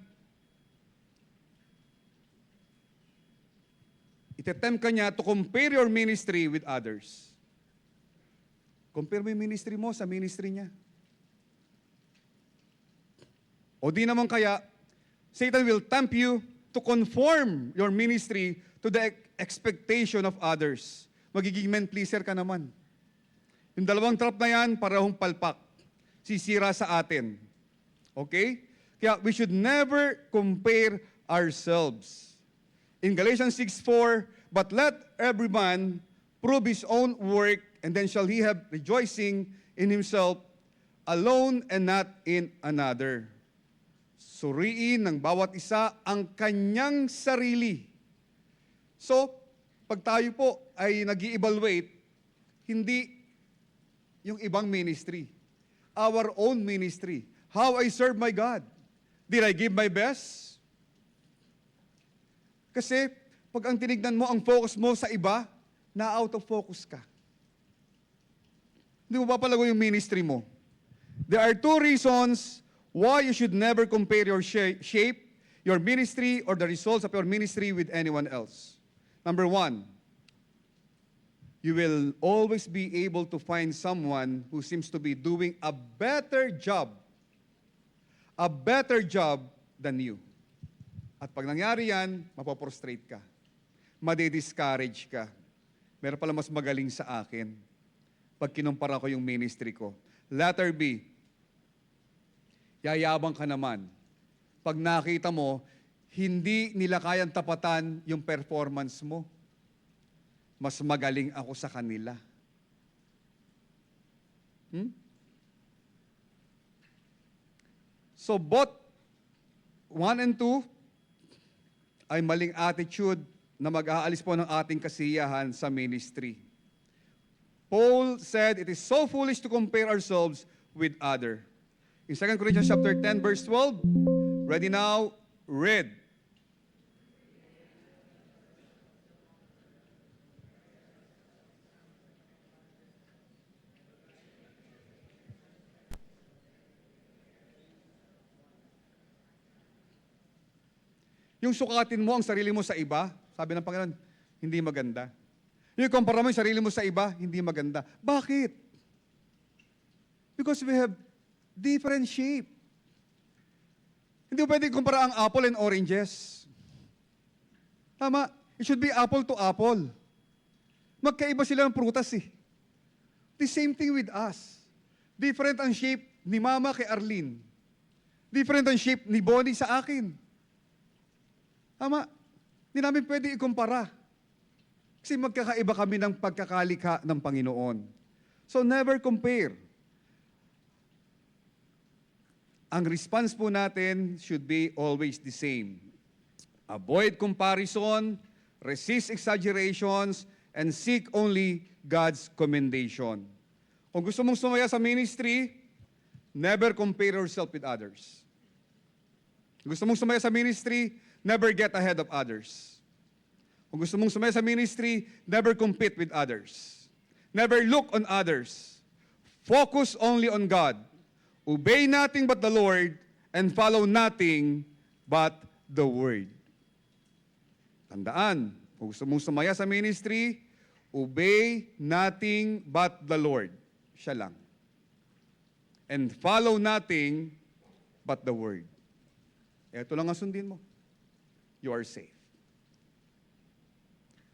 itetempt ka niya to compare your ministry with others. Compare mo yung ministry mo sa ministry niya. O di naman kaya, Satan will tempt you to conform your ministry to the expectation of others. Magiging men pleaser ka naman. Yung dalawang trap na yan, parehong palpak. Sisira sa atin. Okay? Kaya we should never compare ourselves. In Galatians 6:4, but let every man prove his own work, and then shall he have rejoicing in himself alone and not in another. Suriin ng bawat isa ang kanyang sarili. So, pag tayo po ay nag-i-evaluate, hindi yung ibang ministry. Our own ministry. How I serve my God. Did I give my best? Kasi, pag ang tinignan mo, ang focus mo sa iba, na out of focus ka. Hindi mo papalago yung ministry mo. There are two reasons why you should never compare your shape, your ministry, or the results of your ministry with anyone else. Number one, you will always be able to find someone who seems to be doing a better job than you. At pag nangyari yan, mapoprostrate ka. Madi-discourage ka. Meron pala mas magaling sa akin pag kinumpara ko yung ministry ko. Letter B, yayabang ka naman. Pag nakita mo, hindi nila kayang tapatan yung performance mo. Mas magaling ako sa kanila. So both 1 and 2 ay maling attitude na mag-aalis po ng ating kasiyahan sa ministry. Paul said, it is so foolish to compare ourselves with other. In 2 Corinthians chapter 10, verse 12, ready now, read. Yung sukatin mo ang sarili mo sa iba, sabi ng Panginoon, hindi maganda. Yung kumpara mo yung sarili mo sa iba, hindi maganda. Bakit? Because we have different shape. Hindi mo pwede kumpara ang apple and oranges. Tama? It should be apple to apple. Magkaiba sila ng prutas eh. The same thing with us. Different ang shape ni Mama kay Arlene. Different ang shape ni Bonnie sa akin. Tama? Hindi namin pwede ikumpara. Kasi magkakaiba kami ng pagkakalikha ng Panginoon. So never compare. Ang response po natin should be always the same. Avoid comparison, resist exaggerations, and seek only God's commendation. Kung gusto mong sumaya sa ministry, never compare yourself with others. Kung gusto mong sumaya sa ministry, never get ahead of others. Kung gusto mong sumaya sa ministry, never compete with others. Never look on others. Focus only on God. Obey nothing but the Lord and follow nothing but the Word. Tandaan, kung gusto mong sumaya sa ministry, obey nothing but the Lord. Siya lang. and follow nothing but the word. Ito lang ang sundin mo. You are safe.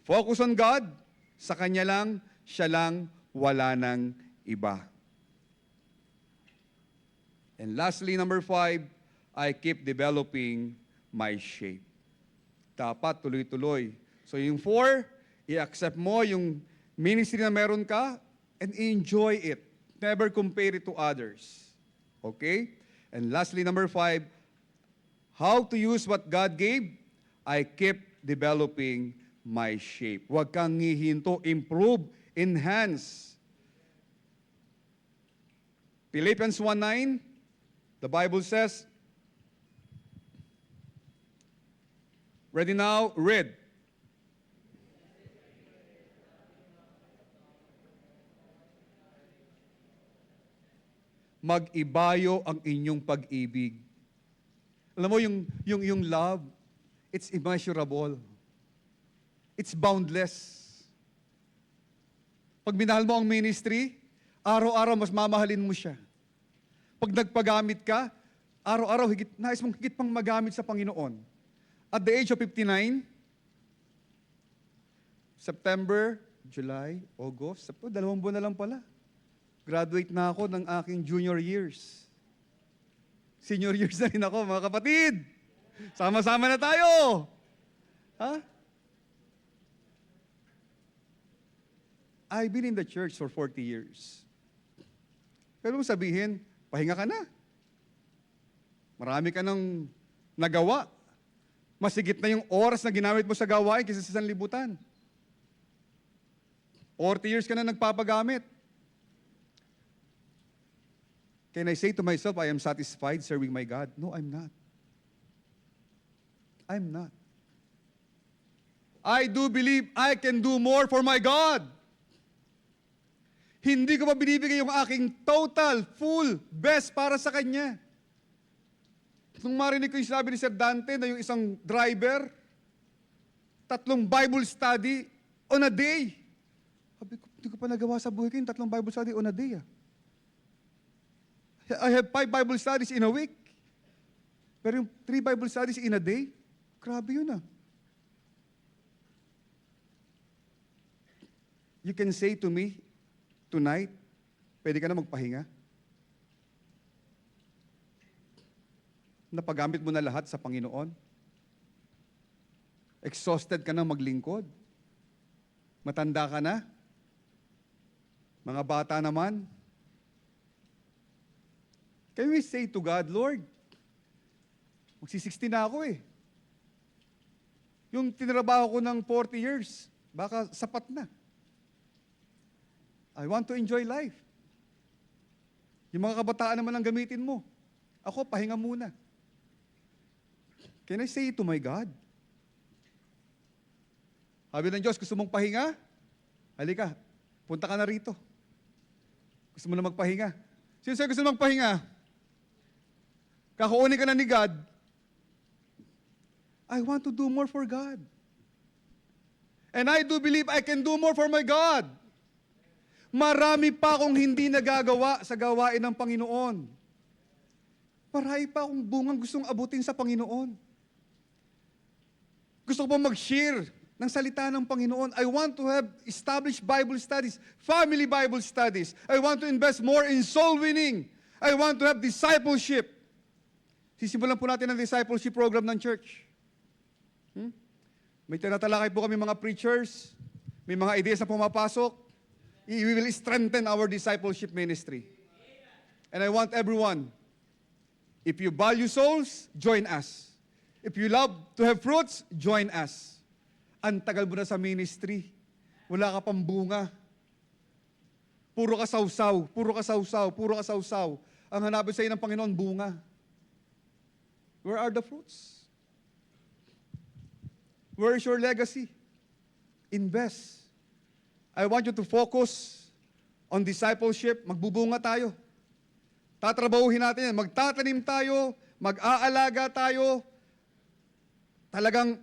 Focus on God. Sa Kanya lang, siya lang, wala nang iba. And lastly, number 5, I keep developing my shape. Dapat tuloy-tuloy. So yung 4, i-accept mo yung ministry na meron ka and enjoy it. Never compare it to others. Okay? And lastly, number 5, how to use what God gave? I keep developing my shape. Huwag kang hihinto. Improve, enhance. Philippians 1:9, the Bible says, ready now, read. Mag-ibayo ang inyong pag-ibig. Alam mo, yung love, it's immeasurable. It's boundless. Pag minahal mo ang ministry, araw-araw mas mamahalin mo siya. Pag nagpagamit ka, araw-araw nais mong higit pang magamit sa Panginoon. At the age of 59, September, July, August, 2 buwan na lang pala. Graduate na ako ng aking junior years. Senior years na rin ako, mga kapatid. Sama-sama na tayo. Ha? I've been in the church for 40 years. Pero mo sabihin, pahinga ka na. Marami ka nang nagawa. Masigit na yung oras na ginamit mo sa gawain kaysa sa sanlibutan. 40 years ka na nagpapagamit. Can I say to myself, I am satisfied serving my God? No, I'm not. I'm not. I do believe I can do more for my God. Hindi ko pa binibigay yung aking total, full, best para sa Kanya. Nung marinig ko yung sinabi ni Sir Dante na yung isang driver, 3 Bible study on a day. Sabi ko, hindi ko pa nagawa sa buhay ko yung 3 Bible study on a day. I have 5 Bible studies in a week. Pero yung 3 Bible studies in a day, grabe yun . You can say to me, tonight, pwede ka na magpahinga? Napagamit mo na lahat sa Panginoon? Exhausted ka na maglingkod? Matanda ka na? Mga bata naman? Can we say to God, Lord, magsi-60 na ako . Yung tinrabaho ko ng 40 years, baka sapat na. I want to enjoy life. Yung mga kabataan naman ang gamitin mo. Ako, pahinga muna. Can I say it to my God? Sabi ng Diyos, gusto mong pahinga? Halika, punta ka na rito. Gusto mo na magpahinga? Sino sa'yo gusto na magpahinga? Kakuunin ka na ni God. I want to do more for God. And I do believe I can do more for my God. Marami pa akong hindi nagagawa sa gawain ng Panginoon. Marami pa akong bungang gustong abutin sa Panginoon. Gusto ko pa mag-share ng salita ng Panginoon. I want to have established Bible studies, family Bible studies. I want to invest more in soul winning. I want to have discipleship. Sisimulan po natin ang discipleship program ng church. May tinatalakay po kami mga preachers, may mga ideas na pumapasok. We will strengthen our discipleship ministry. And I want everyone, if you value souls, join us. If you love to have fruits, join us. Ang tagal mo na sa ministry. Wala ka pang bunga. Puro ka sausaw, puro ka sausaw, puro ka sausaw. Ang hanapin sa iyo ng Panginoon, bunga. Where are the fruits? Where is your legacy? Invest. I want you to focus on discipleship. Magbubunga tayo. Tatrabahuhin natin yan. Magtatanim tayo, mag-aalaga tayo. Talagang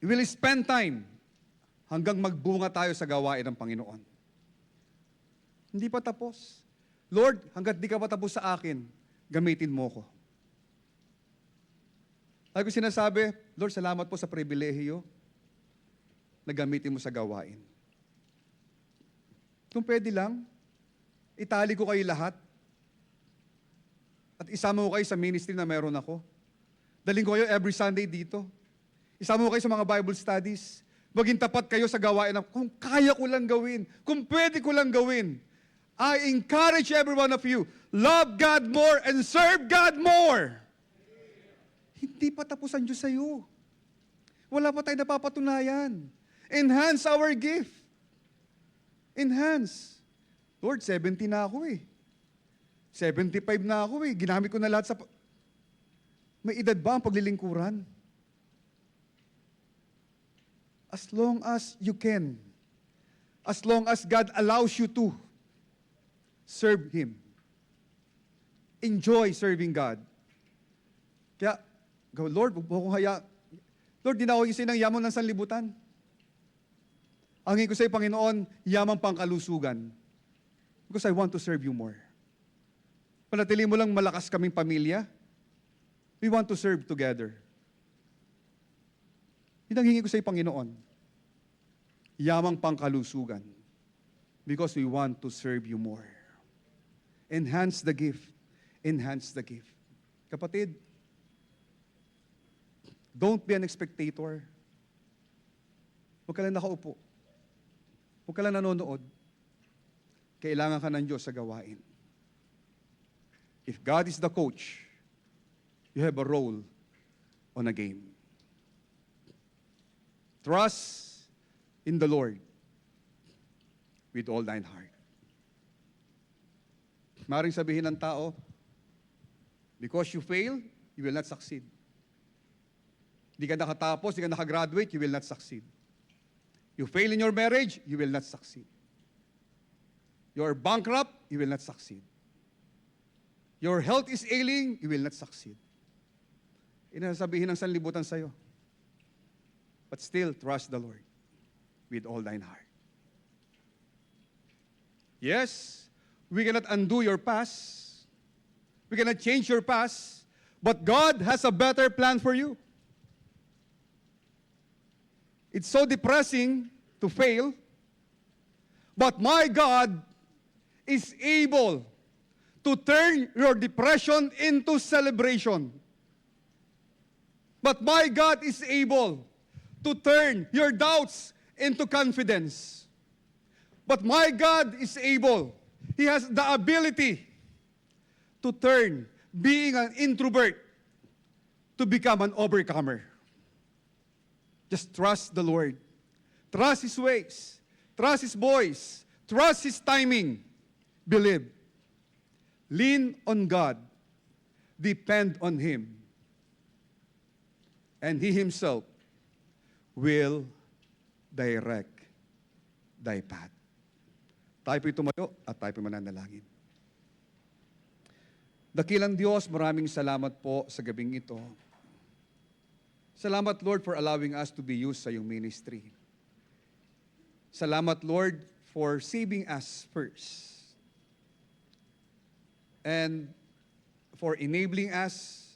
we'll spend time hanggang magbunga tayo sa gawain ng Panginoon. Hindi pa tapos. Lord, hanggat di ka pa tapos sa akin, gamitin mo ko. Lagi ko sinasabi, Lord, salamat po sa pribilehiyo na gamitin mo sa gawain. Kung pwede lang, itali ko kayo lahat at isama ko kayo sa ministry na meron ako. Daling ko kayo every Sunday dito. Isama ko kayo sa mga Bible studies. Maging tapat kayo sa gawain na kung kaya ko lang gawin, kung pwede ko lang gawin. I encourage every one of you, love God more and serve God more. Hindi pa tapos ang Diyos sa'yo. Wala pa tayo napapatunayan. Enhance our gift. Enhance. Lord, 70 na ako eh. 75 na ako eh. Ginamit ko na lahat sa... May edad ba ang paglilingkuran? As long as you can. As long as God allows you to. Serve Him. Enjoy serving God. Kaya, Lord, huwag mo akong haya. Lord, di na ako isay ng yaman ng sanlibutan. Angin ko sa iyo, Panginoon, yamang pangkalusugan. Because I want to serve you more. Panatili mo lang malakas kaming pamilya. We want to serve together. Yun ang hingi ko sa iyo, Panginoon. Yamang pangkalusugan. Because we want to serve you more. Enhance the gift. Enhance the gift. Kapatid, don't be an spectator. Huwag ka lang nakaupo. Huwag ka lang nanonood. Kailangan ka ng Diyos sa gawain. If God is the coach, you have a role on a game. Trust in the Lord with all thine heart. Maring sabihin ng tao, because you fail, you will not succeed. Di ka nakatapos, di ka nakagraduate, you will not succeed. You fail in your marriage, you will not succeed. You are bankrupt, you will not succeed. Your health is ailing, you will not succeed. Inasabihin ng sanlibutan sa'yo. But still, trust the Lord with all thine heart. Yes, we cannot undo your past. We cannot change your past. But God has a better plan for you. It's so depressing to fail, but my God is able to turn your depression into celebration. But my God is able to turn your doubts into confidence. But my God is able, He has the ability to turn being an introvert to become an overcomer. Just trust the Lord. Trust His ways. Trust His voice. Trust His timing. Believe. Lean on God. Depend on Him. And He Himself will direct thy path. Tayo po'y tumayo at tayo po'y mananalangin. Dakilang Diyos, maraming salamat po sa gabing ito. Salamat, Lord, for allowing us to be used sa iyong ministry. Salamat, Lord, for saving us first. And for enabling us,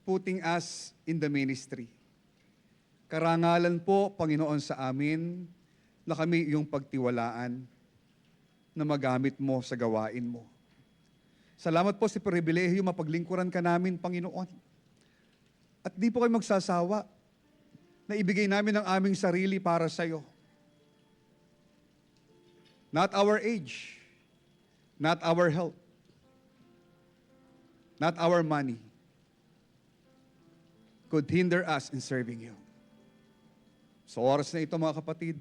putting us in the ministry. Karangalan po, Panginoon, sa amin na kami iyong pagtiwalaan na magamit mo sa gawain mo. Salamat po sa pribilehiyo mapaglingkuran ka namin, Panginoon. At di po kayo magsasawa na ibigay namin ang aming sarili para sa iyo. Not our age, not our health, not our money could hinder us in serving you. Sa oras na ito, mga kapatid,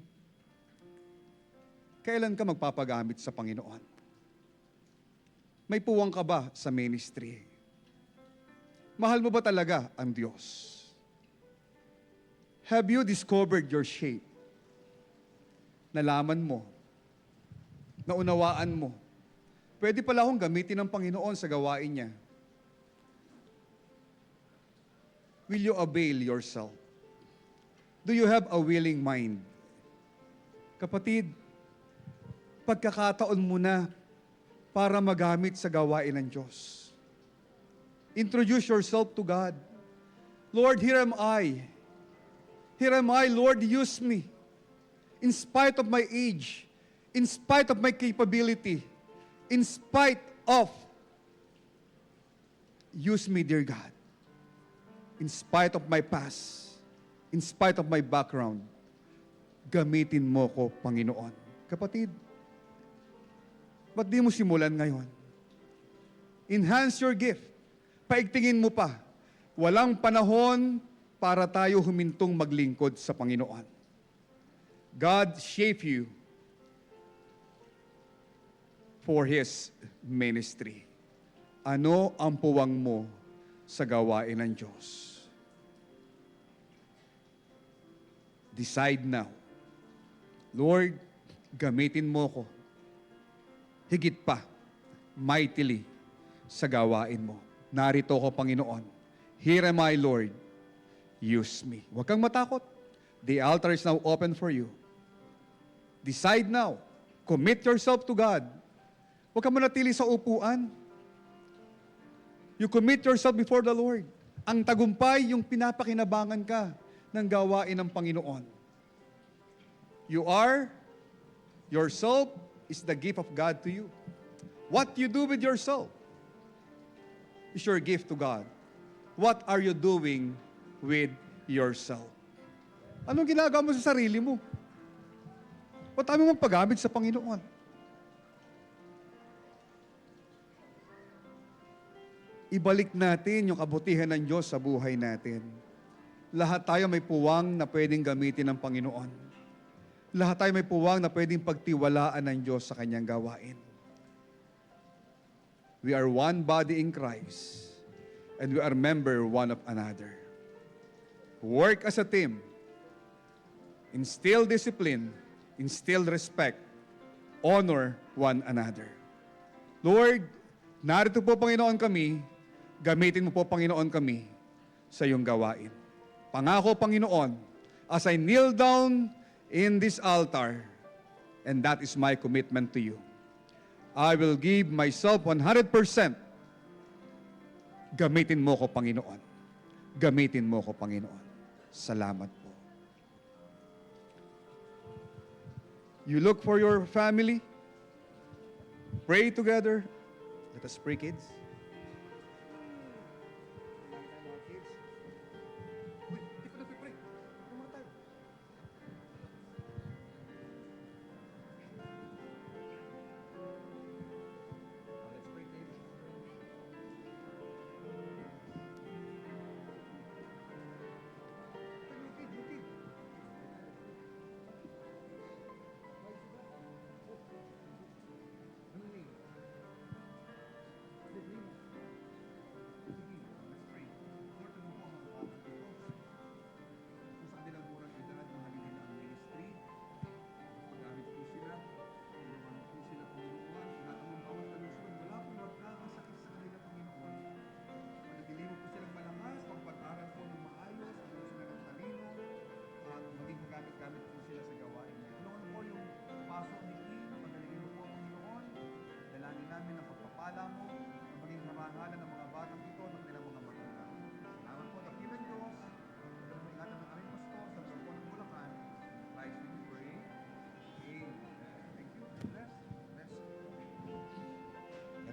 kailan ka magpapagamit sa Panginoon? May puwang ka ba sa ministry? Mahal mo ba talaga ang Diyos? Have you discovered your shape? Nalaman mo, naunawaan mo, pwede pala akong gamitin ng Panginoon sa gawain niya. Will you avail yourself? Do you have a willing mind? Kapatid, pagkakataon mo na para magamit sa gawain ng Diyos. Introduce yourself to God. Lord, here am I. Here am I, Lord, use me. In spite of my age, in spite of my capability, in spite of, use me, dear God. In spite of my past, in spite of my background, gamitin mo ko, Panginoon. Kapatid, ba't di mo simulan ngayon? Enhance your gift. Paigtingin mo pa. Walang panahon para tayo humintong maglingkod sa Panginoon. God shape you for His ministry. Ano ang puwang mo sa gawain ng Diyos? Decide now. Lord, gamitin mo ko higit pa, mightily, sa gawain mo. Narito ko, Panginoon. Here am I, Lord. Use me. Huwag kang matakot. The altar is now open for you. Decide now. Commit yourself to God. Huwag kang manatili sa upuan. You commit yourself before the Lord. Ang tagumpay, yung pinapakinabangan ka ng gawain ng Panginoon. You are, yourself is the gift of God to you. What you do with yourself is your gift to God. What are you doing with yourself? Anong ginagawa mo sa sarili mo? Ba't tayo mong paggamit sa Panginoon? Ibalik natin yung kabutihan ng Diyos sa buhay natin. Lahat tayo may puwang na pwedeng gamitin ng Panginoon. Lahat tayo may puwang na pwedeng pagtiwalaan ng Diyos sa kanyang gawain. We are one body in Christ, and we are member one of another. Work as a team. Instill discipline. Instill respect. Honor one another. Lord, narito po, Panginoon, kami. Gamitin mo po, Panginoon, kami sa iyong gawain. Pangako, Panginoon, as I kneel down in this altar, and that is my commitment to you, I will give myself 100%. Gamitin mo ko, Panginoon. Gamitin mo ko, Panginoon. Salamat po. You look for your family. Pray together. Let us pray, kids.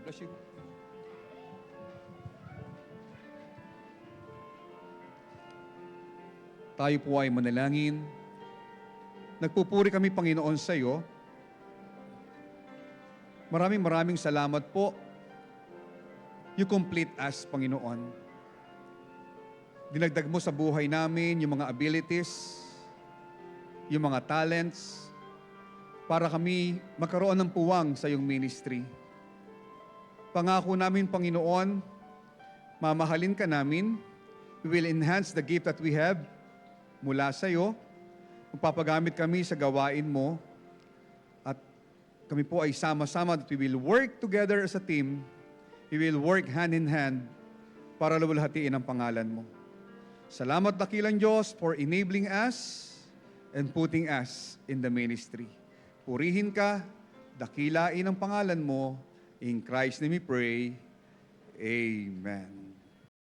Bless you. Tayo po ay manalangin. Nagpupuri kami, Panginoon, sa iyo. Maraming salamat po. You complete us, Panginoon. Dinagdag mo sa buhay namin yung mga abilities, yung mga talents, para kami magkaroon ng puwang sa iyong ministry. Pangako namin, Panginoon, mamahalin ka namin. We will enhance the gift that we have mula sa iyo. Magpapagamit kami sa gawain mo. At kami po ay sama-sama that we will work together as a team. We will work hand in hand para luwalhatiin ang pangalan mo. Salamat, dakilang Diyos, for enabling us and putting us in the ministry. Purihin ka, dakilain ang pangalan mo. In Christ's name we pray. Amen.